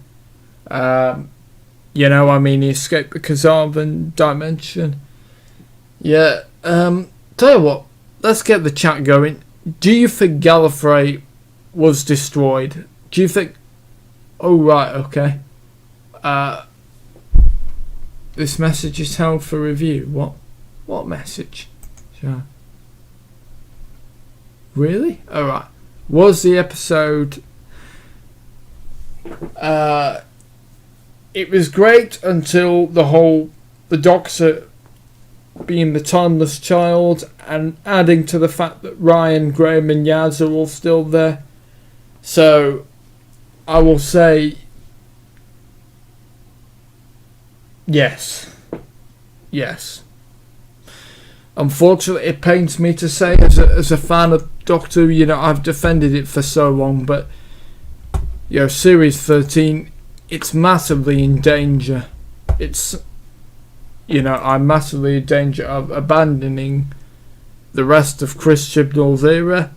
Speaker 1: You know, I mean, he escaped the Kazavan dimension. Yeah. Tell you what, let's get the chat going. Do you think Gallifrey was destroyed? Do you think... Oh, right, okay. This message is held for review. What message? Sure. Really? Alright. Was the episode... it was great until the Doctor being the timeless child and adding to the fact that Ryan, Graham and Yaz are all still there. So, I will say... Yes. Unfortunately, it pains me to say, as a fan of Doctor Who, you know, I've defended it for so long, but, you know, Series 13, it's massively in danger. It's, you know, I'm massively in danger of abandoning the rest of Chris Chibnall's era,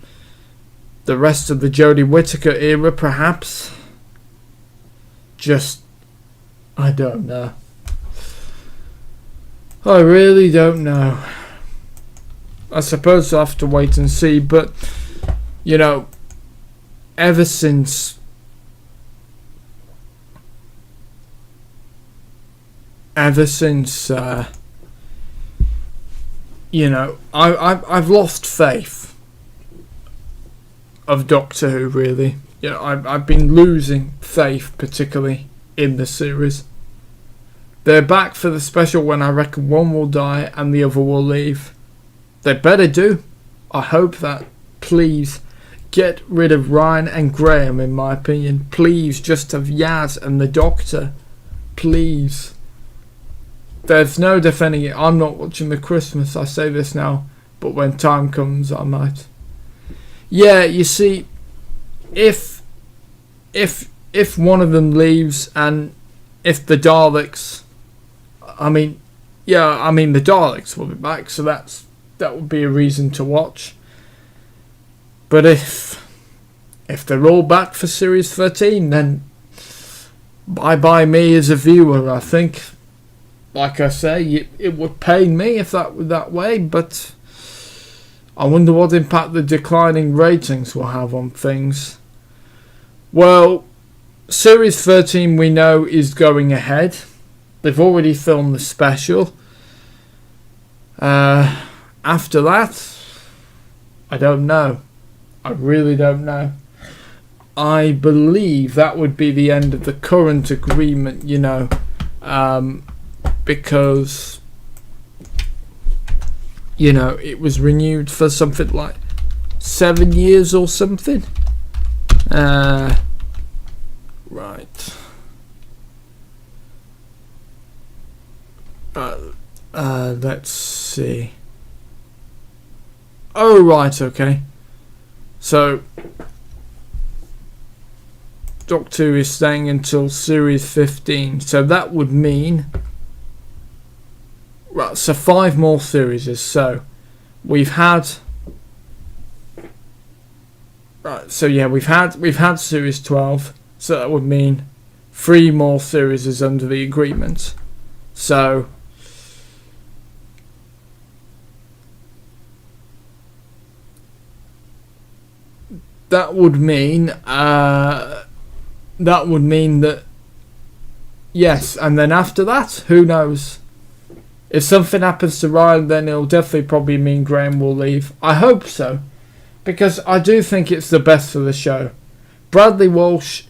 Speaker 1: the rest of the Jodie Whittaker era, perhaps. Just, I don't know. I really don't know. I suppose I'll have to wait and see, but, you know, ever since you know, I've lost faith of Doctor Who, really. You know, I've been losing faith, particularly in the series. They're back for the special when I reckon one will die and the other will leave. They better do. I hope that. Please get rid of Ryan and Graham, in my opinion. Please just have Yaz and the Doctor. Please. There's no defending it. I'm not watching the Christmas, I say this now, but when time comes I might. Yeah, you see, if one of them leaves, and if the Daleks, the Daleks will be back, so that would be a reason to watch. But if they're all back for Series 13, then bye me as a viewer, I think. Like I say, it would pain me if that were that way, but I wonder what impact the declining ratings will have on things. Well, Series 13 we know is going ahead. They've already filmed the special. After that, I don't know. I really don't know. I believe that would be the end of the current agreement, you know, because, you know, it was renewed for something like 7 years or something. Right. Let's see. Oh, right, okay. So, Doctor Who is staying until Series 15. So that would mean... Right, so 5 more series. So, we've had... Right, so yeah, we've had Series 12. So that would mean 3 more series is under the agreement. So... That would mean that yes, and then after that, who knows? If something happens to Ryan, then it'll definitely probably mean Graham will leave. I hope so, because I do think it's the best for the show. Bradley Walsh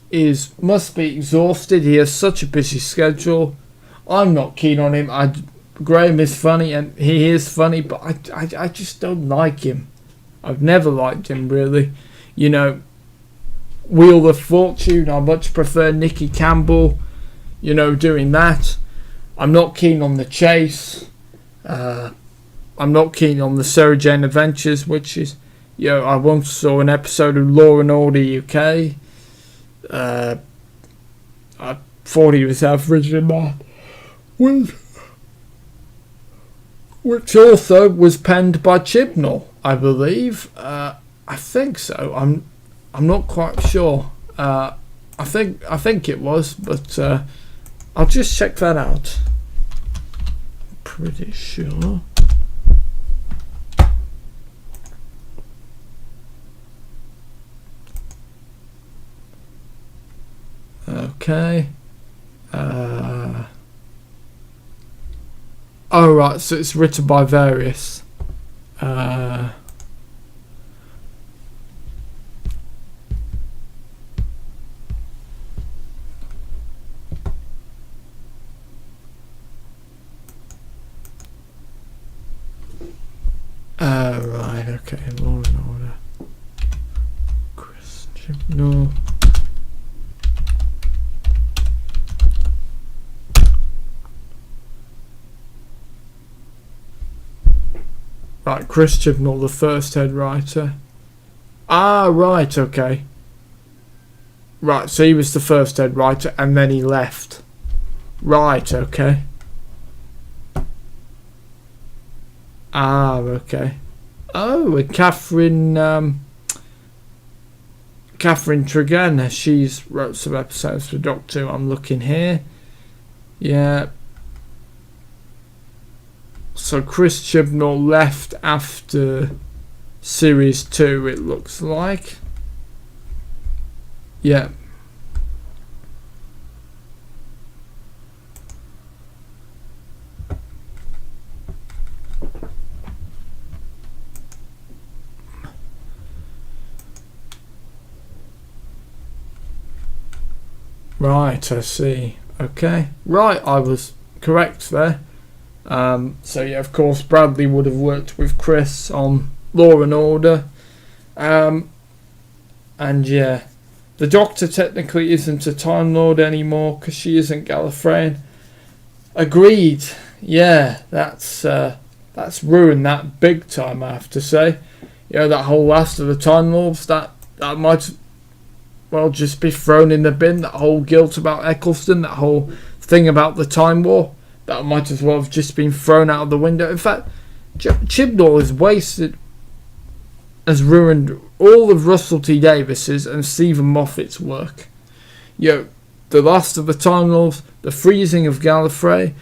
Speaker 1: must be exhausted. He has such a busy schedule. I'm not keen on him. Graham is funny, and he is funny, but I just don't like him. I've never liked him, really. You know, Wheel of Fortune, I much prefer Nicky Campbell, you know, doing that. I'm not keen on The Chase. I'm not keen on the Sarah Jane Adventures, which is, you know, I once saw an episode of Law and Order UK. I thought he was average in that. Which also was penned by Chibnall, I believe. I think so. I'm not quite sure. I think it was, but I'll just check that out. Pretty sure. Okay. Oh right, so it's written by various. Right, okay, Law and Order. Chris Chibnall. Right, Chris Chibnall, the first head writer. Ah, right, okay. Right, so he was the first head writer and then he left. Right, okay. Ah, okay. Oh, and Catherine Tregenna, she's wrote some episodes for Doctor Who. I'm looking here. Yeah. So Chris Chibnall left after series 2, it looks like. Yeah. Right, I see. Okay. Right, I was correct there. So yeah, of course, Bradley would have worked with Chris on Law and Order. And yeah, the Doctor technically isn't a Time Lord anymore because she isn't Gallifreyan. Agreed. Yeah, that's ruined that big time, I have to say. You know, that whole Last of the Time Lords, that might well just be thrown in the bin. That whole guilt about Eccleston, that whole thing about the Time War, that might as well have just been thrown out of the window. In fact, Chibnall has ruined all of Russell T Davis's and Stephen Moffat's work. You know, the Last of the Time Lords, the freezing of Gallifrey,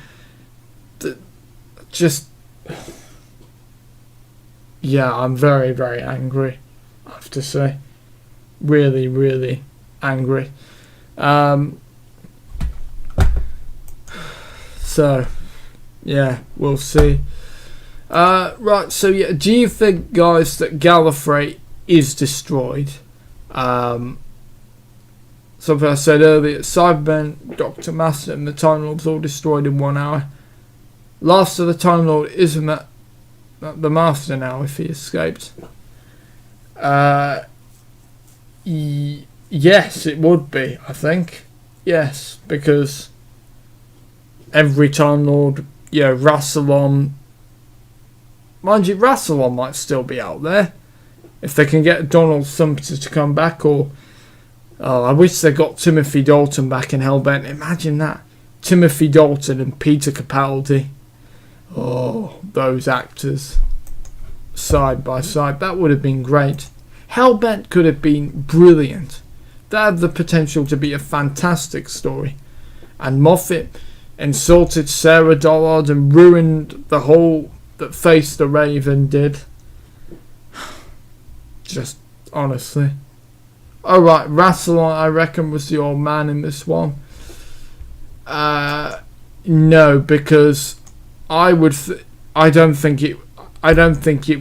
Speaker 1: yeah, I'm very, very angry, I have to say. Really, really angry. So, yeah, we'll see. Right, so yeah, do you think, guys, that Gallifrey is destroyed? Something I said earlier, Cybermen, Dr. Master and the Time Lords all destroyed in 1 hour. Last of the Time Lord, isn't that the Master now if he escaped? Yes, it would be, I think. Yes, because every Time Lord, you know, Rassilon. Mind you, Rassilon might still be out there. If they can get Donald Sumter to come back, or... Oh, I wish they got Timothy Dalton back in Hellbent. Imagine that. Timothy Dalton and Peter Capaldi. Oh, those actors. Side by side. That would have been great. Hellbent could have been brilliant. That had the potential to be a fantastic story. And Moffat insulted Sarah Dollard and ruined the whole that Face the Raven did. Just honestly. Alright, Rassilon, I reckon, was the old man in this one. No, because I don't think it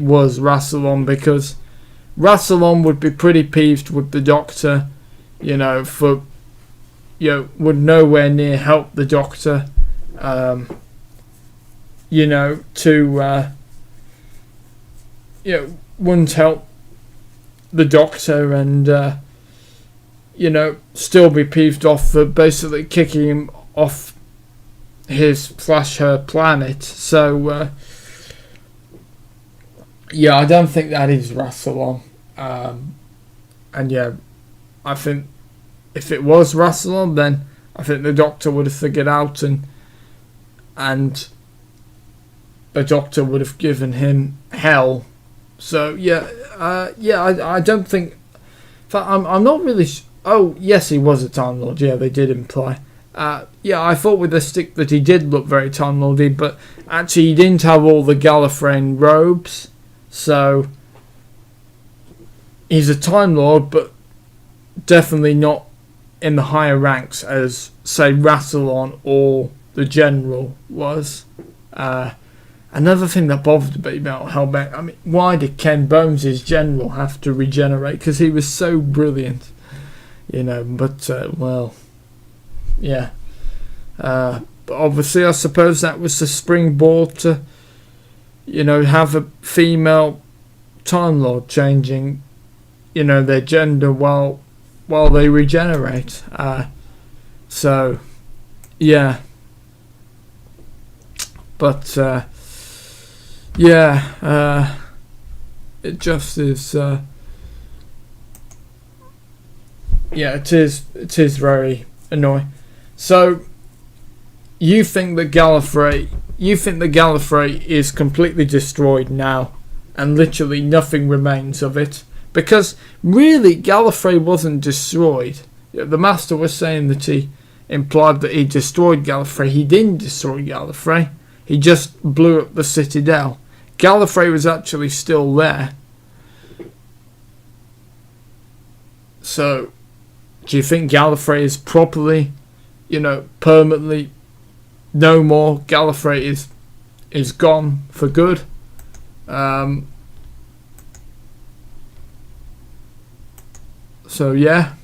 Speaker 1: was Rassilon, because Rassilon would be pretty peeved with the Doctor, you know, for, you know, would nowhere near help the Doctor, you know, to, you know, wouldn't help the Doctor and, you know, still be peeved off for basically kicking him off his/her planet. So, yeah, I don't think that is Rassilon. And yeah, I think if it was Rassilon, then I think the Doctor would have figured out, and the Doctor would have given him hell. So yeah, I don't think. In fact, I'm not really. Oh yes, he was a Time Lord. Yeah, they did imply. Yeah, I thought with the stick that he did look very Time Lordy, but actually he didn't have all the Gallifreyan robes, so he's a Time Lord, but definitely not in the higher ranks as, say, Rassilon or the General was. Another thing that bothered me about Hellbent, I mean, why did Ken Bones' General have to regenerate? Because he was so brilliant, you know, but, well, yeah. But obviously, I suppose that was the springboard to, you know, have a female Time Lord changing, you know, their gender while they regenerate. So, yeah. But, Yeah, it just is. Yeah, it is. It is very annoying. So, you think that Gallifrey? You think that Gallifrey is completely destroyed now, and literally nothing remains of it? Because really, Gallifrey wasn't destroyed. The Master was saying that he implied that he destroyed Gallifrey. He didn't destroy Gallifrey. He just blew up the Citadel. Gallifrey was actually still there. So, do you think Gallifrey is properly, permanently no more? Gallifrey is gone for good. So yeah.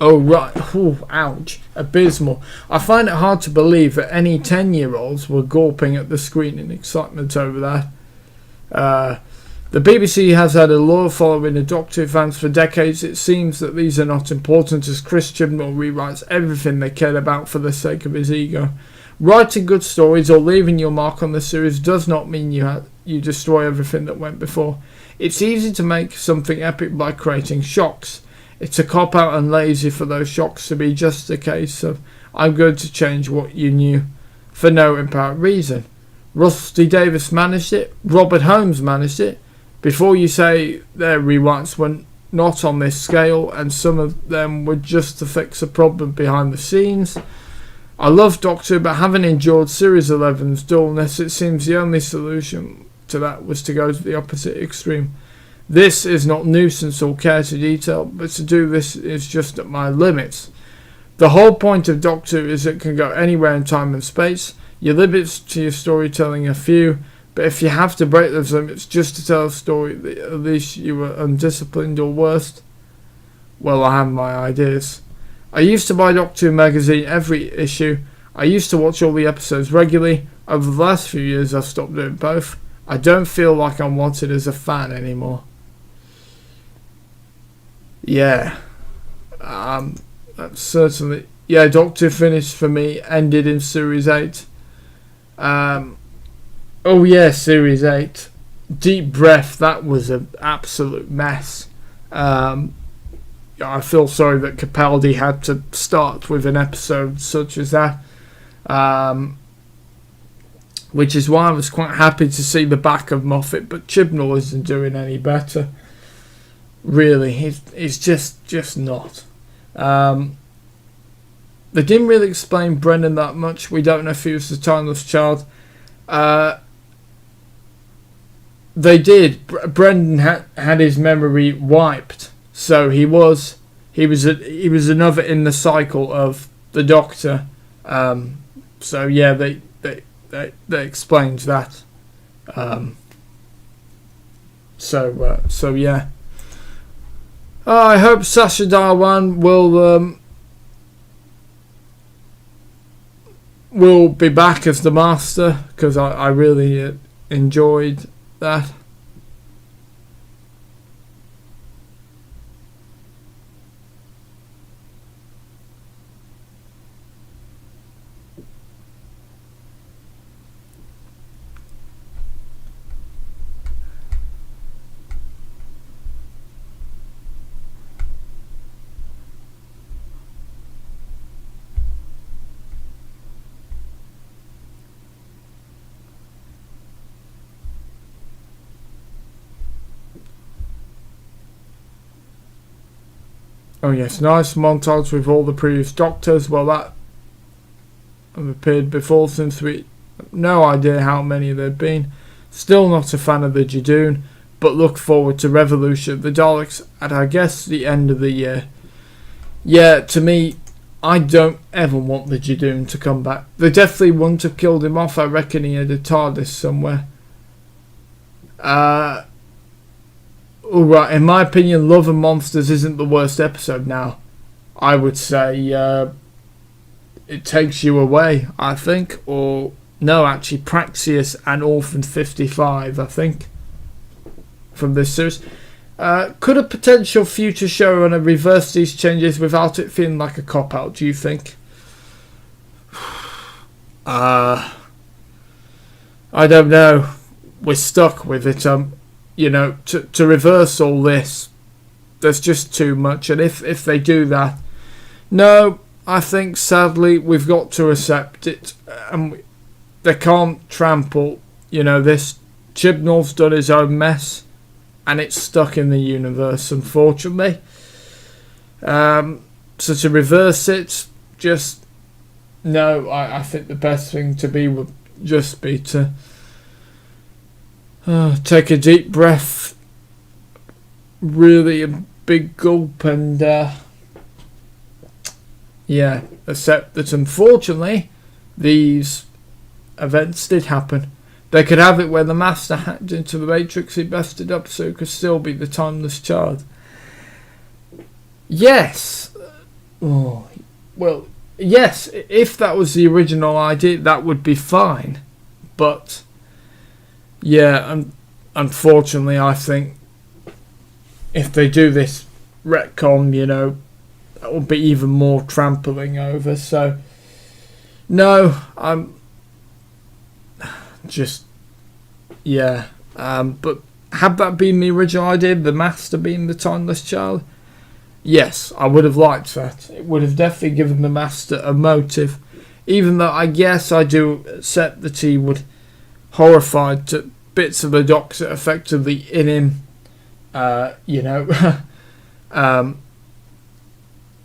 Speaker 1: Oh right. Ooh, ouch. Abysmal. I find it hard to believe that any 10-year-olds were gawping at the screen in excitement over that. The BBC has had a loyal following of Doctor Who fans for decades. It seems that these are not important, as Chris Chibnall rewrites everything they cared about for the sake of his ego. Writing good stories or leaving your mark on the series does not mean you destroy everything that went before. It's easy to make something epic by creating shocks. It's a cop-out and lazy for those shocks to be just a case of I'm going to change what you knew for no apparent reason. Rusty Davis managed it. Robert Holmes managed it. Before you say their rewrites were not on this scale, and some of them were just to fix a problem behind the scenes. I love Doctor, but having endured Series 11's dullness, it seems the only solution to that was to go to the opposite extreme. This is not nuisance or care to detail, but to do this is just at my limits. The whole point of Doctor is it can go anywhere in time and space. Your limits to your storytelling are few, but if you have to break those limits just to tell a story, at least you were undisciplined, or worse. Well, I have my ideas. I used to buy Doctor Who magazine every issue. I used to watch all the episodes regularly. Over the last few years I've stopped doing both. I don't feel like I'm wanted as a fan anymore. Yeah. That's certainly... Yeah, Doctor Who finished for me, ended in Series 8. Oh yeah, Series 8. Deep Breath, that was an absolute mess. I feel sorry that Capaldi had to start with an episode such as that. Which is why I was quite happy to see the back of Moffat, but Chibnall isn't doing any better. Really, he's just not. They didn't really explain Brendan that much. We don't know if he was the Timeless Child. They did. Brendan had his memory wiped, so he was another in the cycle of the Doctor. So yeah, they explained that. So yeah. I hope Sacha Dhawan will be back as the Master, because I really enjoyed that. Oh yes, nice montage with all the previous Doctors. Well, that have appeared before since we... No idea how many there've been. Still not a fan of the Jadoon, but look forward to Revolution of the Daleks at, I guess, the end of the year. Yeah, to me, I don't ever want the Jadoon to come back. They definitely wouldn't have killed him off. I reckon he had a TARDIS somewhere. Alright, in my opinion, Love and Monsters isn't the worst episode now. I would say It Takes You Away, I think. Or, no, actually, Praxius and Orphan 55, I think, from this series. Could a potential future showrunner reverse these changes without it feeling like a cop-out, do you think? I don't know. We're stuck with it. To reverse all this, there's just too much. And if they do that, no, I think sadly we've got to accept it. And they can't trample. This Chibnall's done his own mess, and it's stuck in the universe, unfortunately. So to reverse it, just no. I think the best thing to be would just be to take a deep breath, really a big gulp, and accept that unfortunately these events did happen. They could have it where the Master hacked into the Matrix, he busted up, so it could still be the Timeless Child. Yes. Oh, well, yes, if that was the original idea, that would be fine. But, yeah, unfortunately, I think if they do this retcon, that will be even more trampling over. So, no, I'm just, yeah. But had that been the original idea, the Master being the Timeless Child, yes, I would have liked that. It would have definitely given the Master a motive. Even though I guess I do accept that he would horrified to bits of the Doctor effectively in him.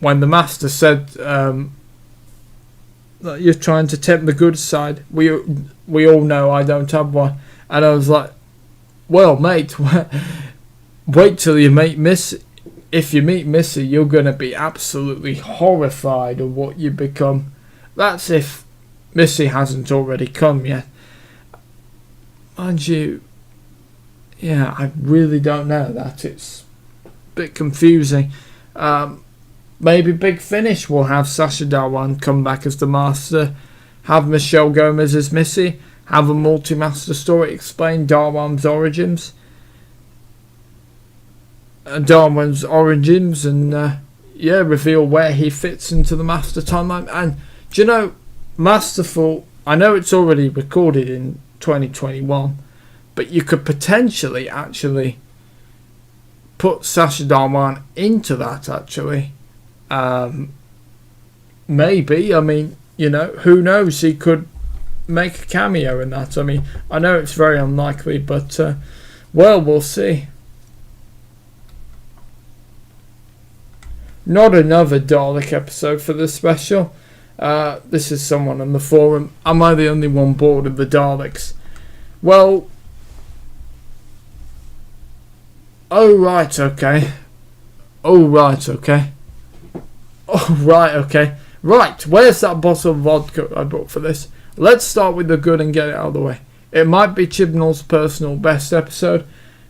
Speaker 1: When the Master said that you're trying to tempt the good side, we all know I don't have one. And I was like, well, mate, wait till you meet Missy. If you meet Missy, you're going to be absolutely horrified of what you become. That's if Missy hasn't already come yet. Mind you, yeah, I really don't know that. It's a bit confusing. Maybe Big Finish will have Sacha Dhawan come back as the Master, have Michelle Gomez as Missy, have a multi-master story explain Dhawan's origins. And reveal where he fits into the Master timeline. And do you know, Masterful, I know it's already recorded in 2021, but you could potentially actually put Sacha Dhawan into that actually. Maybe, I mean, who knows, he could make a cameo in that. I mean, I know it's very unlikely, but we'll see. Not another Dalek episode for this special. This is someone on the forum. Am I the only one bored of the Daleks? Well, right, okay. Right, where's that bottle of vodka I bought for this? Let's start with the good and get it out of the way. It might be Chibnall's personal best episode,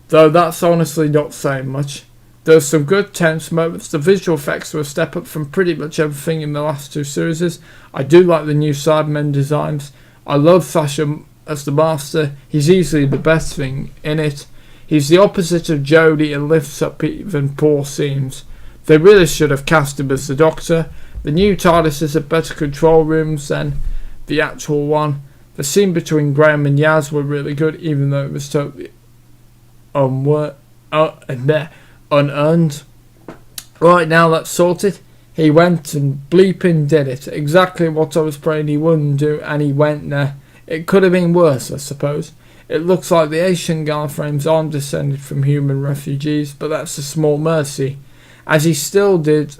Speaker 1: though that's honestly not saying much. There's some good tense moments. The visual effects were a step up from pretty much everything in the last two series. I do like the new Cybermen designs. I love Sacha as the Master. He's easily the best thing in it. He's the opposite of Jodie and lifts up even poor scenes. They really should have cast him as the Doctor. The new TARDIS has better control rooms than the actual one. The scene between Graham and Yaz were really good, even though it was totally unearned. Right, now that's sorted. He went and bleeping did it. Exactly what I was praying he wouldn't do, and he went there. It could have been worse, I suppose. It looks like the Asian Gallifreyans aren't descended from human refugees, but that's a small mercy, as he still did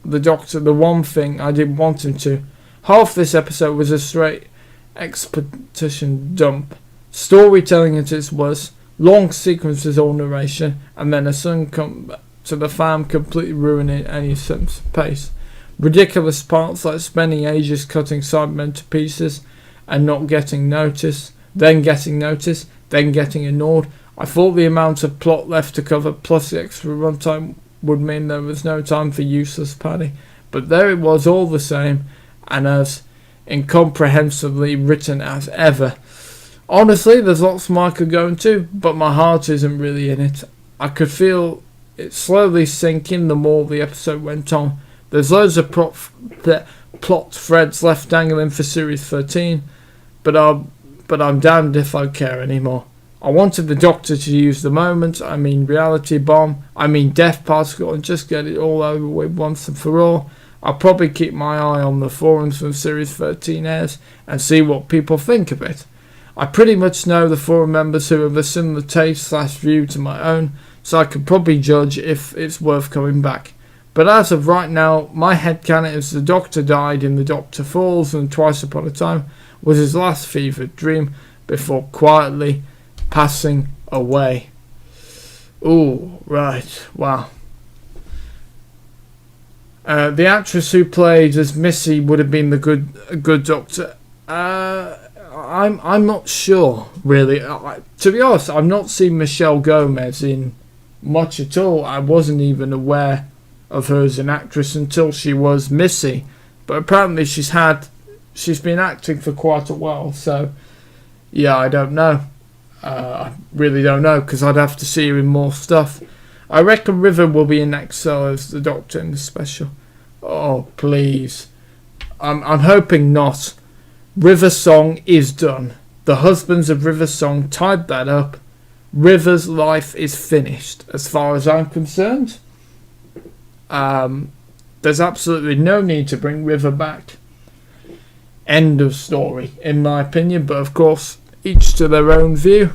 Speaker 1: the Doctor the one thing I didn't want him to. Half this episode was a straight exposition dump. Storytelling at its worst. Long sequences or narration, and then a sudden come to the farm completely ruining any sense of pace. Ridiculous parts like spending ages cutting Cybermen to pieces and not getting noticed, then getting noticed, then getting ignored. I thought the amount of plot left to cover plus the extra runtime would mean there was no time for useless padding, but there it was all the same, and as incomprehensibly written as ever. Honestly, there's lots more I could go into, but my heart isn't really in it. I could feel it slowly sinking the more the episode went on. There's loads of plot threads left dangling for Series 13, but I'm damned if I care anymore. I wanted the Doctor to use the moment, I mean reality bomb, I mean death particle, and just get it all over with once and for all. I'll probably keep my eye on the forums when Series 13 airs and see what people think of it. I pretty much know the forum members who have a similar taste / view to my own, so I could probably judge if it's worth coming back. But as of right now, my headcanon is the Doctor died in The Doctor Falls and Twice Upon a Time was his last fevered dream before quietly passing away. Ooh, right, wow. The actress who played as Missy would have been a good Doctor. I'm not sure, really. To be honest, I've not seen Michelle Gomez in much at all. I wasn't even aware of her as an actress until she was Missy. But apparently she's been acting for quite a while. So, yeah, I don't know. I really don't know, because I'd have to see her in more stuff. I reckon River will be in Excel as the Doctor in the special. Oh, please. I'm hoping not. River Song is done. The husbands of River Song tied that up. River's life is finished, as far as I'm concerned. There's absolutely no need to bring River back. End of story, in my opinion. But of course, each to their own view.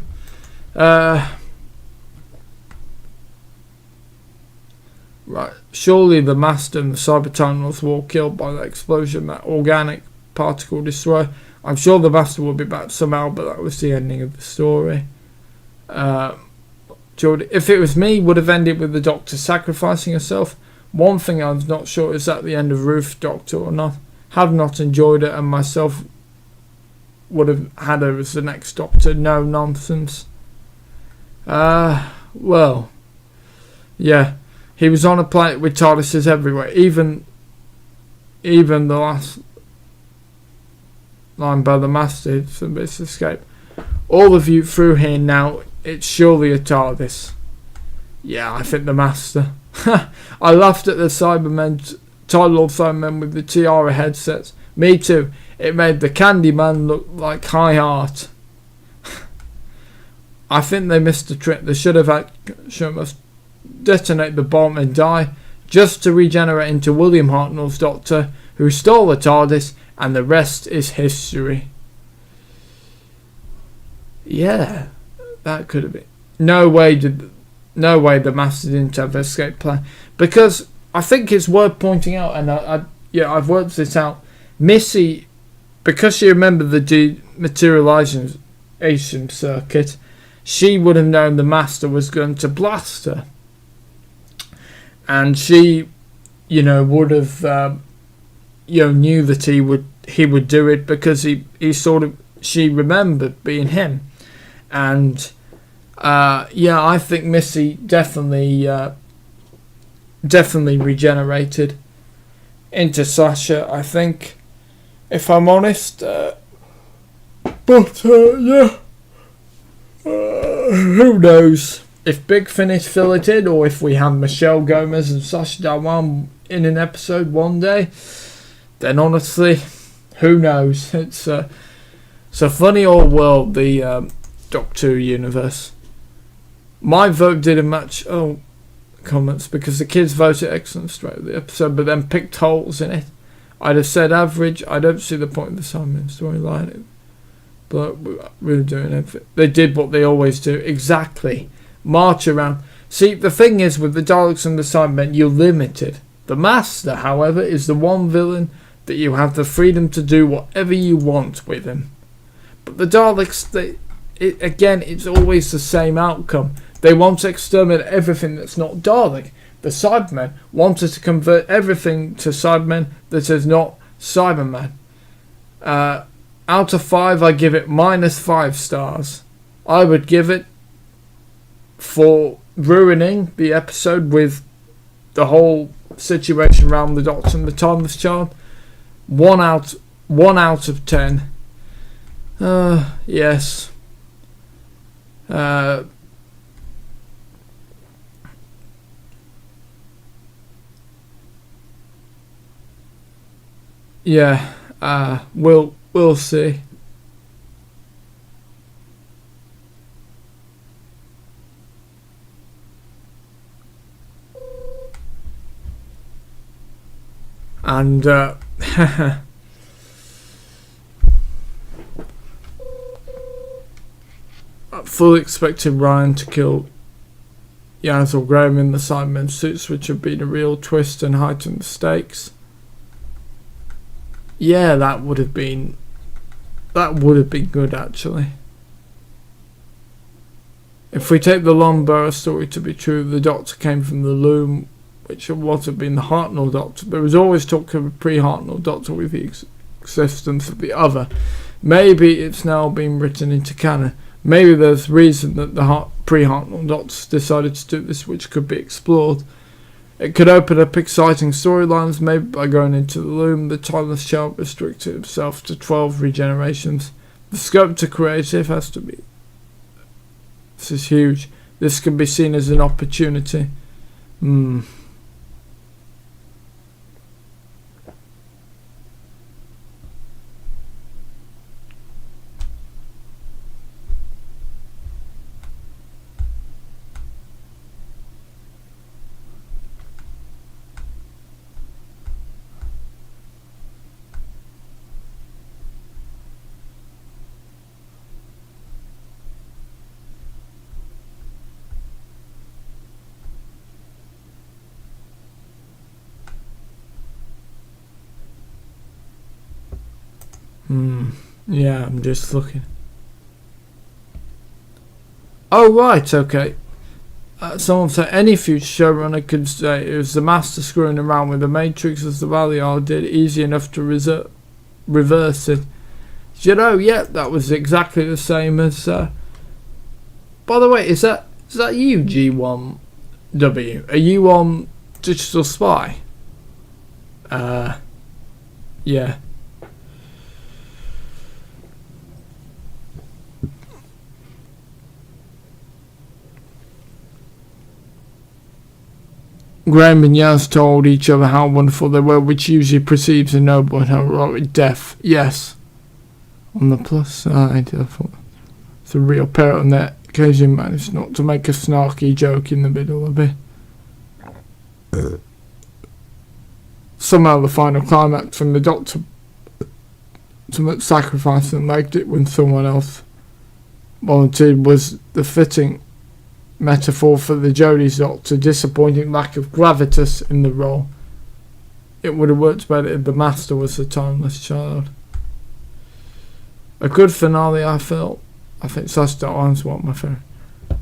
Speaker 1: Right. Surely the Master and the Cybertitans were all killed by that explosion, that organic particle destroyer. I'm sure the Master will be back somehow, but that was the ending of the story. Jordan, if it was me, would have ended with the Doctor sacrificing herself. One thing I'm not sure is that the end of Ruth Doctor or not. Have not enjoyed it, and myself would have had her as the next Doctor. No nonsense. Well, yeah. He was on a planet with TARDISes everywhere. Even the last line by the Master, it's a bit of escape. All of you through here now, it's surely a TARDIS. Yeah, I think the Master. I laughed at the Cybermen, Time Lord Cybermen with the tiara headsets. Me too. It made the Candyman look like high art. I think they missed a trick. They should have detonate the bomb and die, just to regenerate into William Hartnell's Doctor, who stole the TARDIS, and the rest is history. Yeah, that could have been. No way the Master didn't have an escape plan, because I think it's worth pointing out, and I've worked this out. Missy, because she remembered the dematerialization circuit, she would have known the Master was going to blast her. And she, would have, knew that he would do it, because she remembered being him. And, I think Missy definitely regenerated into Sasha, I think, if I'm honest. Who knows? If Big Finish fill it in, or if we have Michelle Gomez and Sasha Dalwan in an episode one day, then honestly, who knows? It's a funny old world, the Doctor Who universe. My vote didn't match comments, because the kids voted excellent straight at the episode, but then picked holes in it. I'd have said average. I don't see the point of the Simon storyline, but we're really doing it. They did what they always do, exactly. March around. See, the thing is, with the Daleks and the Cybermen, you're limited. The Master, however, is the one villain that you have the freedom to do whatever you want with him. But the Daleks, it's always the same outcome. They want to exterminate everything that's not Dalek. The Cybermen wanted to convert everything to Cybermen that is not Cyberman. Out of 5, I give it -5 stars. I would give it, for ruining the episode with the whole situation around the Doctor and the Timeless Child, 1 out of 10. Yes. yeah, we'll see. And I fully expected Ryan to kill Yaz or Graham in the Cybermen suits, which have been a real twist and heightened the stakes. Yeah, that would have been good, actually. If we take the Longbarrow story to be true, the Doctor came from the Loom, which would have been the Hartnell Doctor. There was always talk of a pre-Hartnell Doctor with the existence of the other. Maybe it's now been written into canon. Maybe there's reason that the pre-Hartnell Doctors decided to do this, which could be explored. It could open up exciting storylines, maybe by going into the Loom. The Timeless Child restricted himself to 12 regenerations. The scope to creative has to be... This is huge. This can be seen as an opportunity. Yeah, I'm just looking. Oh, right, okay. Someone said any future showrunner could say it was the Master screwing around with the Matrix as the Valiar did, easy enough to reverse it. You know, yeah, that was exactly the same as... By the way, is that you, G1W? Are you on Digital Spy? Yeah. Graham and Yaz told each other how wonderful they were, which usually precedes a noble and heroic death. Yes. On the plus side, I thought it's a real pair on that occasion managed not to make a snarky joke in the middle of it. Somehow the final climax from the Doctor ultimate sacrifice and legged it when someone else volunteered was the fitting metaphor for the Jodie's Doctor, disappointing lack of gravitas in the role. It would have worked better if the Master was the Timeless Child. A good finale, I felt. I think Sastar's one, my friend.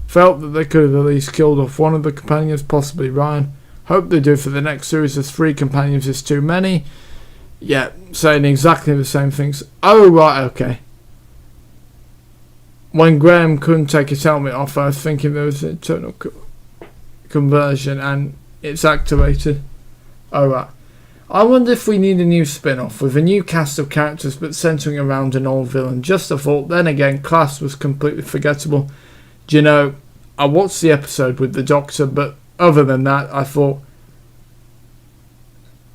Speaker 1: Felt that they could have at least killed off one of the companions, possibly Ryan. Hope they do for the next series, as 3 companions is too many. Yeah, saying exactly the same things. Oh, right, okay. When Graham couldn't take his helmet off, I was thinking there was an internal conversion and it's activated. Alright. I wonder if we need a new spin-off with a new cast of characters but centering around an old villain. Just a thought. Then again, Class was completely forgettable. Do you know, I watched the episode with the Doctor, but other than that, I thought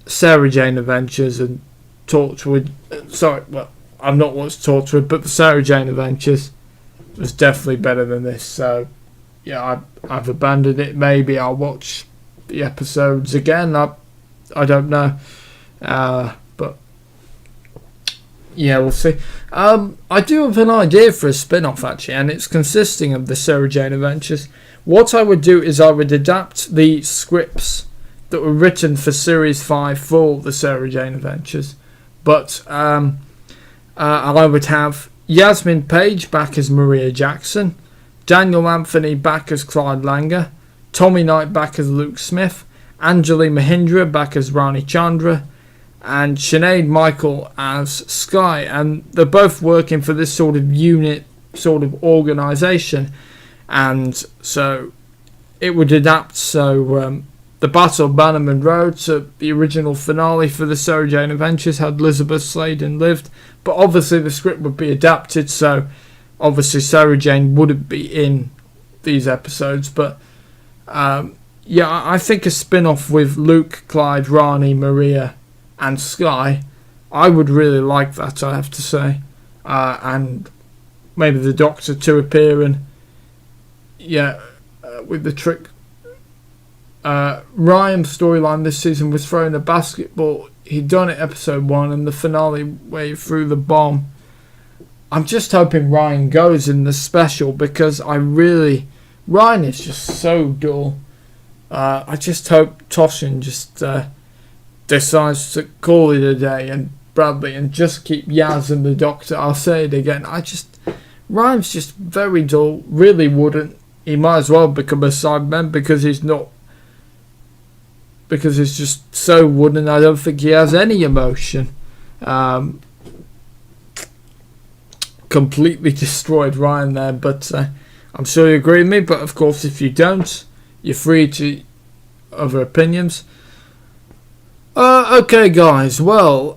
Speaker 1: Sarah Jane Adventures and Torchwood... Sorry, well, I've not watched Torchwood, but the Sarah Jane Adventures was definitely better than this. So, yeah, I've abandoned it. Maybe I'll watch the episodes again. I don't know. But, yeah, we'll see. I do have an idea for a spin-off, actually, and it's consisting of the Sarah Jane Adventures. What I would do is I would adapt the scripts that were written for Series 5 for the Sarah Jane Adventures. But I would have Yasmin Page back as Maria Jackson, Daniel Anthony back as Clyde Langer, Tommy Knight back as Luke Smith, Anjali Mahindra back as Rani Chandra, and Sinead Michael as Sky. And they're both working for this sort of unit, sort of organisation. And so it would adapt. So the Battle of Bannerman Road, to the original finale for the Sarah Jane Adventures, had Elizabeth Sladen lived. But obviously the script would be adapted, so obviously Sarah Jane wouldn't be in these episodes. But yeah, I think a spin-off with Luke, Clyde, Rani, Maria and Sky, I would really like that, I have to say. And maybe the Doctor to appear and with the trick. Ryan's storyline this season was throwing a basketball. He'd done it episode 1 and the finale where he threw the bomb. I'm just hoping Ryan goes in the special because Ryan is just so dull. I just hope Toshin just decides to call it a day and Bradley and just keep Yaz and the Doctor. I'll say it again. Ryan's just very dull. Really wouldn't. He might as well become a sideman because he's not. Because he's just so wooden. I don't think he has any emotion. Completely destroyed Ryan there, but I'm sure you agree with me. But of course, if you don't, you're free to other opinions. Okay, guys. Well,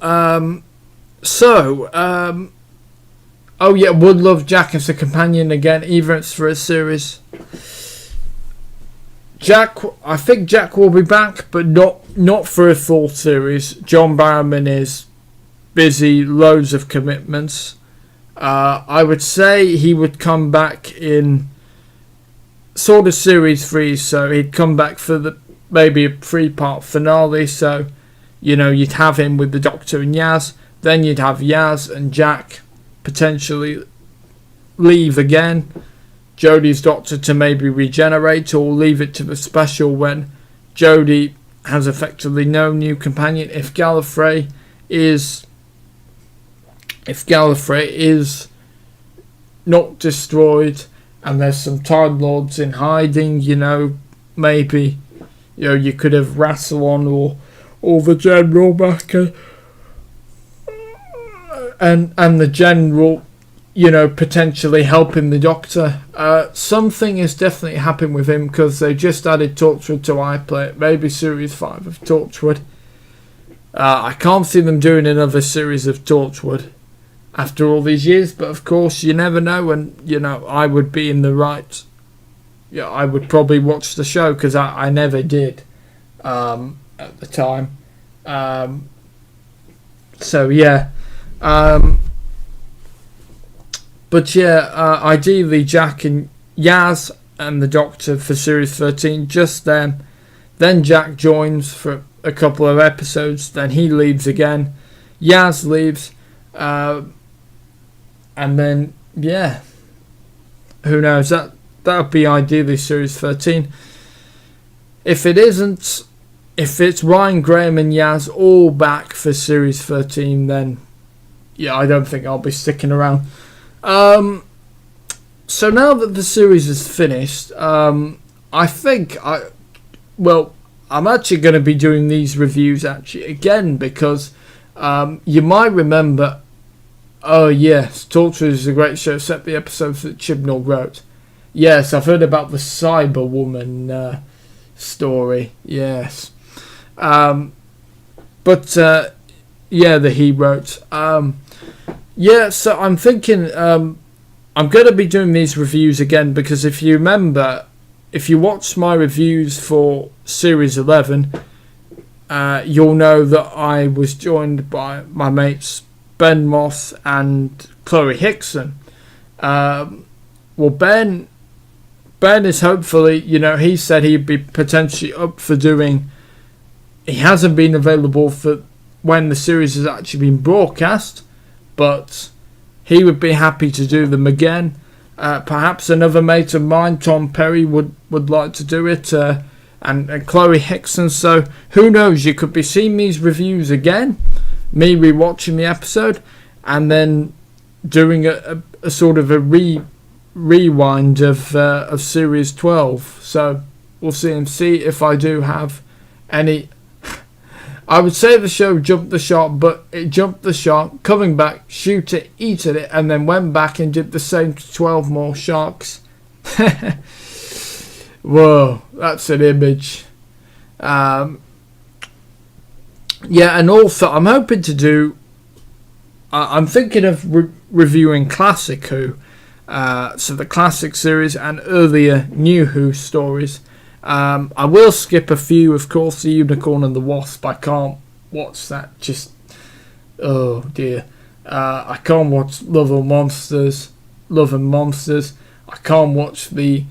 Speaker 1: would love Jack as a companion again, even if it's for a series. I think Jack will be back, but not for a full series. John Barrowman is busy, loads of commitments. I would say he would come back in sort of series 3, so he'd come back for maybe a 3-part finale. So, you'd have him with the Doctor and Yaz, then you'd have Yaz and Jack potentially leave again. Jodie's Doctor to maybe regenerate, or leave it to the special when Jodie has effectively no new companion. If Gallifrey is not destroyed and there's some Time Lords in hiding, maybe you could have Rassilon or the General back and the General potentially helping the Doctor. Something is definitely happening with him because they just added Torchwood to iPlayer. Maybe series 5 of Torchwood. I can't see them doing another series of Torchwood after all these years, but of course you never know, and I would be in the right. I would probably watch the show because I never did at the time. Ideally Jack and Yaz and the Doctor for series 13, just them. Then Jack joins for a couple of episodes, then he leaves again. Yaz leaves, and then who knows, that would be ideally series 13. If it's Ryan, Graham and Yaz all back for series 13, then I don't think I'll be sticking around. So now that the series is finished, I think I'm actually going to be doing these reviews again because you might remember. Oh yes, Torchwood is a great show, except the episodes that Chibnall wrote. Yes, I've heard about the Cyberwoman story. Yes, that he wrote. So I'm thinking I'm going to be doing these reviews again because if you remember, if you watch my reviews for Series 11, you'll know that I was joined by my mates Ben Moss and Chloe Hickson. Ben is hopefully, he said he'd be potentially up for doing. He hasn't been available for when the series has actually been broadcast, but he would be happy to do them again. Perhaps another mate of mine, Tom Perry, would like to do it, and Chloe Hickson. So who knows? You could be seeing these reviews again, me rewatching the episode, and then doing a sort of a rewind of series 12. So we'll see if I do have any. I would say the show jumped the shark, but it jumped the shark, coming back, shoot it, eat at it, and then went back and did the same to 12 more sharks. Whoa, that's an image. And also I'm hoping to do. I'm thinking of reviewing Classic Who, so the classic series and earlier New Who stories. I will skip a few, of course, the Unicorn and the Wasp. I can't watch that. Just Oh dear. I can't watch Love and Monsters. I can't watch the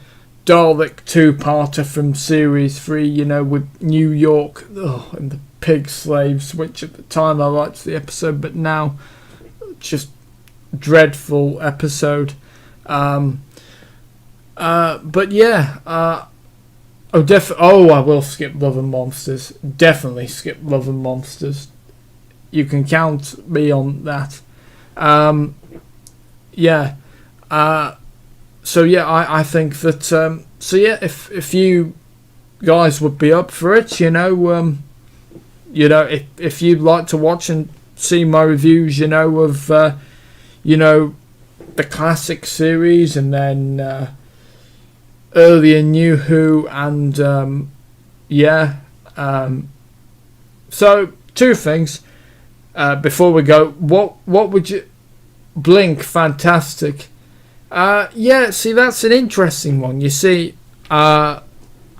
Speaker 1: Dalek two-parter from Series 3, you know, with New York and the pig slaves, which at the time I liked the episode, but now just dreadful episode. But yeah, I will skip Love and Monsters. Definitely skip Love and Monsters. You can count me on that. So yeah, I think that. So yeah, if you guys would be up for it, if you'd like to watch and see my reviews, of the classic series, and then earlier New Who, and so two things before we go. What would you Blink? Fantastic. See, that's an interesting one. You see, at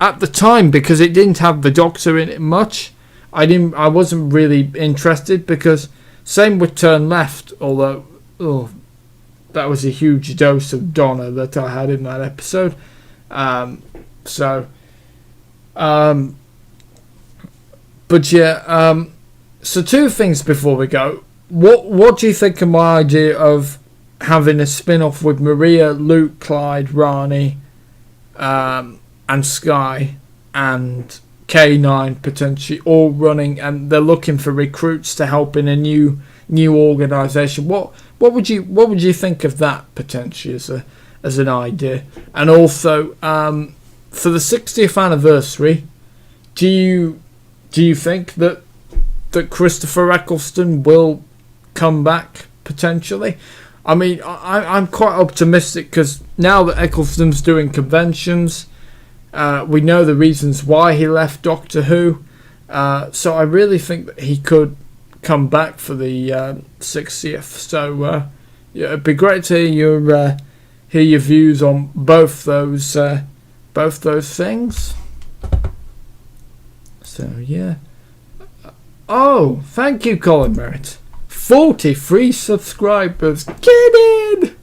Speaker 1: the time, because it didn't have the Doctor in it much, I wasn't really interested, because same with Turn Left, although that was a huge dose of Donna that I had in that episode. So two things before we go. What do you think of my idea of having a spin-off with Maria, Luke, Clyde, Rani, and Sky, and K9 potentially all running, and they're looking for recruits to help in a new organisation? What would you think of that potentially as an idea? And also, for the 60th anniversary, do you think that Christopher Eccleston will come back potentially? I mean, I'm quite optimistic, because now that Eccleston's doing conventions, we know the reasons why he left Doctor Who. So I really think that he could come back for the 60th. So it'd be great to hear your views on both those things. So yeah. Oh, thank you, Colin Merritt. 43 subscribers. Kidding.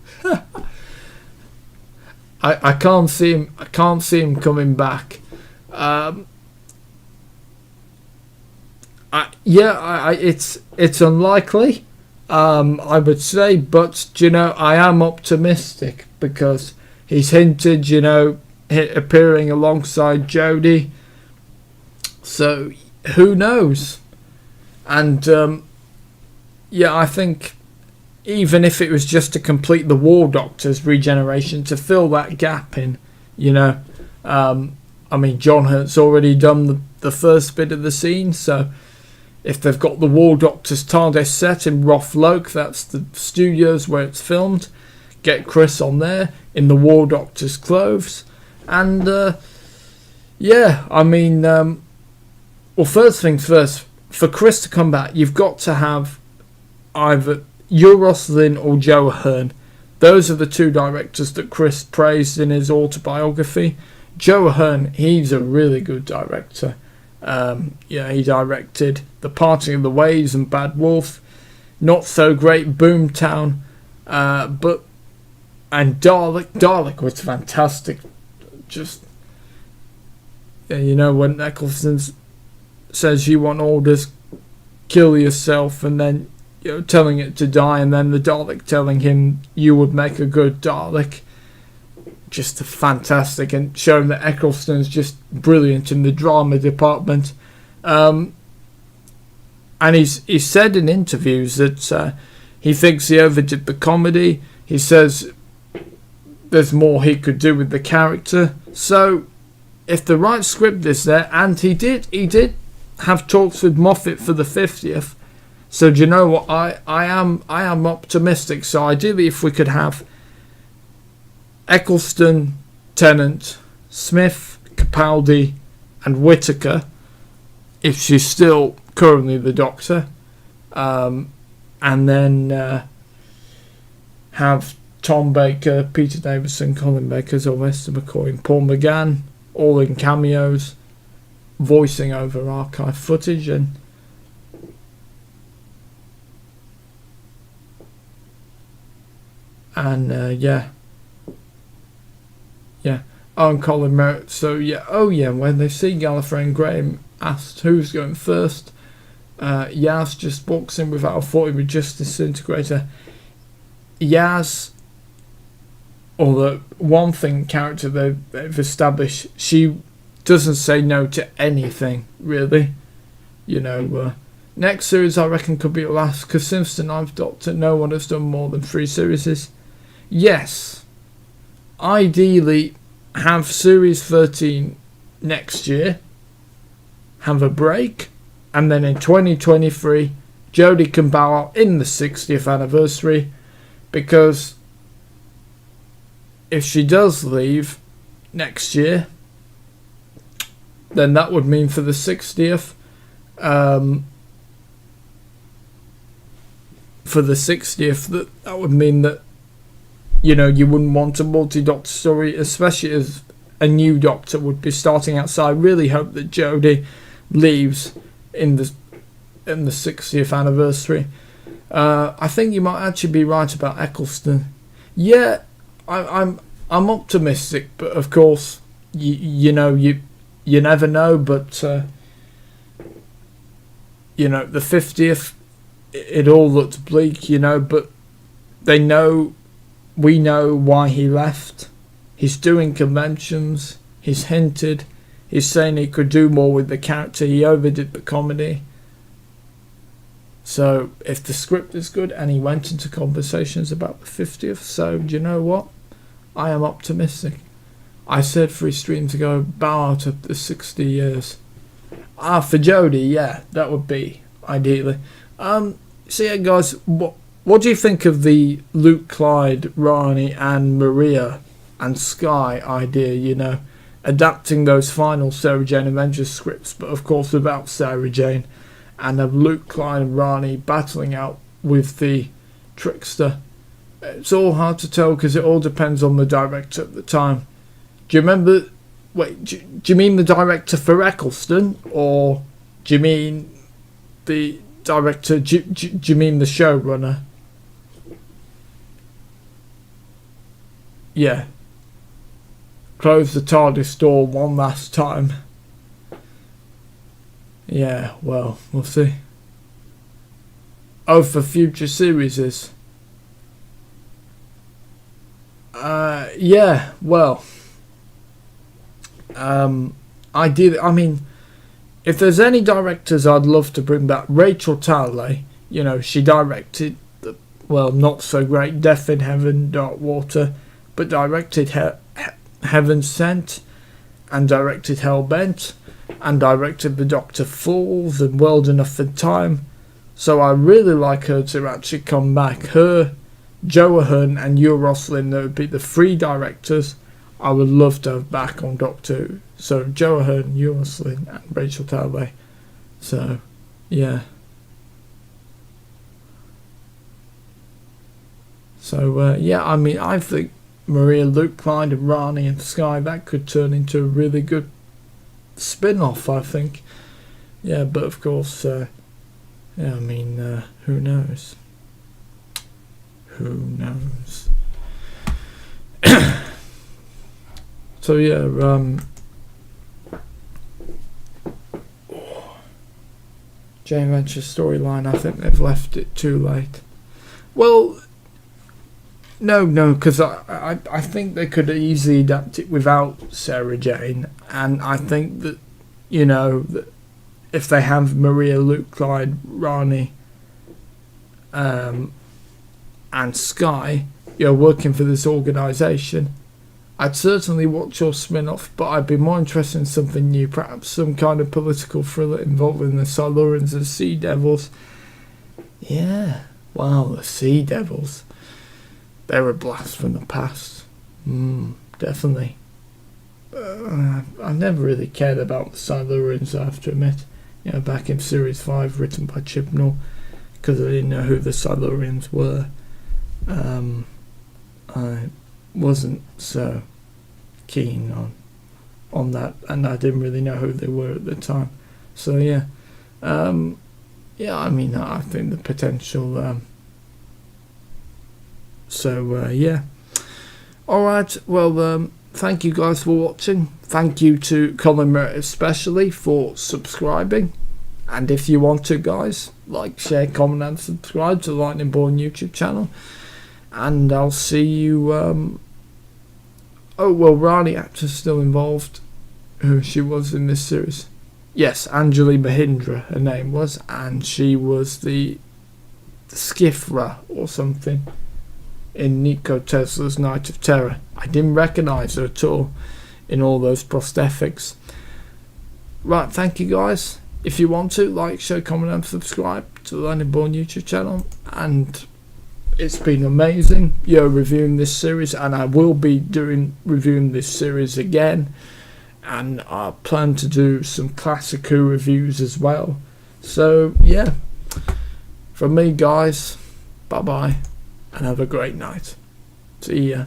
Speaker 1: I can't see him. I can't see him coming back. It's unlikely. I would say, but I am optimistic, because he's hinted, appearing alongside Jodie. So who knows? And I think even if it was just to complete the War Doctor's regeneration, to fill that gap in, I mean, John Hurt's already done the first bit of the scene, so if they've got the War Doctor's TARDIS set in Rothloke, that's the studios where it's filmed, get Chris on there in the War Doctor's clothes, and I mean, well, first things first, for Chris to come back, you've got to have either Euros Lyn or Joe Ahern. Those are the two directors that Chris praised in his autobiography. Joe Ahern, he's a really good director. He directed The Parting of the Waves and Bad Wolf. Not so great Boomtown, and Dalek was fantastic. Just when Eccleston says you want orders, kill yourself, and then telling it to die, and then the Dalek telling him you would make a good Dalek. Just fantastic, and showing that Eccleston's just brilliant in the drama department. And he's said in interviews that he thinks he overdid the comedy. He says there's more he could do with the character. So if the right script is there, and he did have talks with Moffat for the 50th. So do you know what? I am optimistic. So ideally, if we could have Eccleston, Tennant, Smith, Capaldi, and Whittaker, if she's still currently the Doctor, and then have Tom Baker, Peter Davison, Colin Baker, Sylvester McCoy, and Paul McGann, all in cameos, voicing over archive footage, and And yeah. Oh, and Colin Merritt. So yeah, when they see Gallifrey and Graham asked who's going first, Yaz just walks in without a thought. He would just disintegrate her. Yaz, or the one thing character they've established, she doesn't say no to anything, really. Next series I reckon could be the last, because since the Ninth Doctor, no one has done more than 3 series. Yes, ideally have series 13 next year, have a break, and then in 2023 Jodie can bow out in the 60th anniversary, because if she does leave next year, then that would mean for the 60th, that would mean that you wouldn't want a multi-Doctor story, especially as a new Doctor would be starting out. So I really hope that Jodie leaves in the 60th anniversary. I think you might actually be right about Eccleston. Yeah, I'm optimistic, but of course you never know. But the 50th, it all looked bleak, but we know why he left. He's doing conventions. He's hinted. He's saying he could do more with the character. He overdid the comedy. So if the script is good, and he went into conversations about the 50th, so do you know what? I am optimistic. I said 3 streams ago, bow out of the 60 years. For Jodie, yeah, that would be ideally. So yeah, guys, what do you think of the Luke, Clyde, Rani and Maria and Sky idea, adapting those final Sarah Jane Avengers scripts, but of course without Sarah Jane, and of Luke, Clyde and Rani battling out with the Trickster? It's all hard to tell because it all depends on the director at the time. Do you remember... Wait, do you mean the director for Eccleston? Or do you mean the director... Do you mean the showrunner? Yeah. Close the TARDIS door one last time. Yeah, well, we'll see. Oh, for future series. Yeah, well... ideally, I mean, if there's any directors I'd love to bring back, Rachel Talalay, she directed the, not so great Death in Heaven, Dark Water, but directed Heaven Sent, and directed Hellbent, and directed The Doctor Falls and World Enough in Time. So I really like her to actually come back. Her, Joe Ahern and Hugh Roslin, that would be the 3 directors I would love to have back on Doctor Who. So Joe Ahern, Hugh Roslin and Rachel Talalay. So, yeah. So, yeah, I mean, I think Maria, Luke, Clyde and Rani and Sky, that could turn into a really good spin-off, I think. Yeah, but of course, who knows? Who knows? So yeah, Jane Venture storyline, I think they've left it too late. Well, no, because I think they could easily adapt it without Sarah Jane, and I think that, that if they have Maria, Luke, Clyde, Rani, and Sky, working for this organisation, I'd certainly watch your spin-off, but I'd be more interested in something new, perhaps some kind of political thriller involving the Silurians and Sea Devils. Yeah, wow, the Sea Devils. They're a blast from the past. Definitely. I never really cared about the Silurians, I have to admit. Back in Series 5, written by Chibnall, because I didn't know who the Silurians were. I wasn't so keen on that, and I didn't really know who they were at the time. So yeah, I mean, I think the potential So yeah. Alright, well, thank you guys for watching. Thank you to Colin Merritt especially for subscribing. And if you want to, guys, like, share, comment and subscribe to the Lightning Born YouTube channel. And I'll see you... oh, well, Rani actor's still involved. Who she was in this series. Yes, Anjali Mahindra, her name was. And she was the Skifra or something in Nikola Tesla's Night of Terror. I didn't recognise her at all in all those prosthetics. Right, thank you guys. If you want to, like, share, comment and subscribe to the Lightning Born YouTube channel. And it's been amazing, reviewing this series, and I will be reviewing this series again. And I plan to do some classic Who reviews as well. So yeah, from me, guys, bye bye and have a great night. See ya.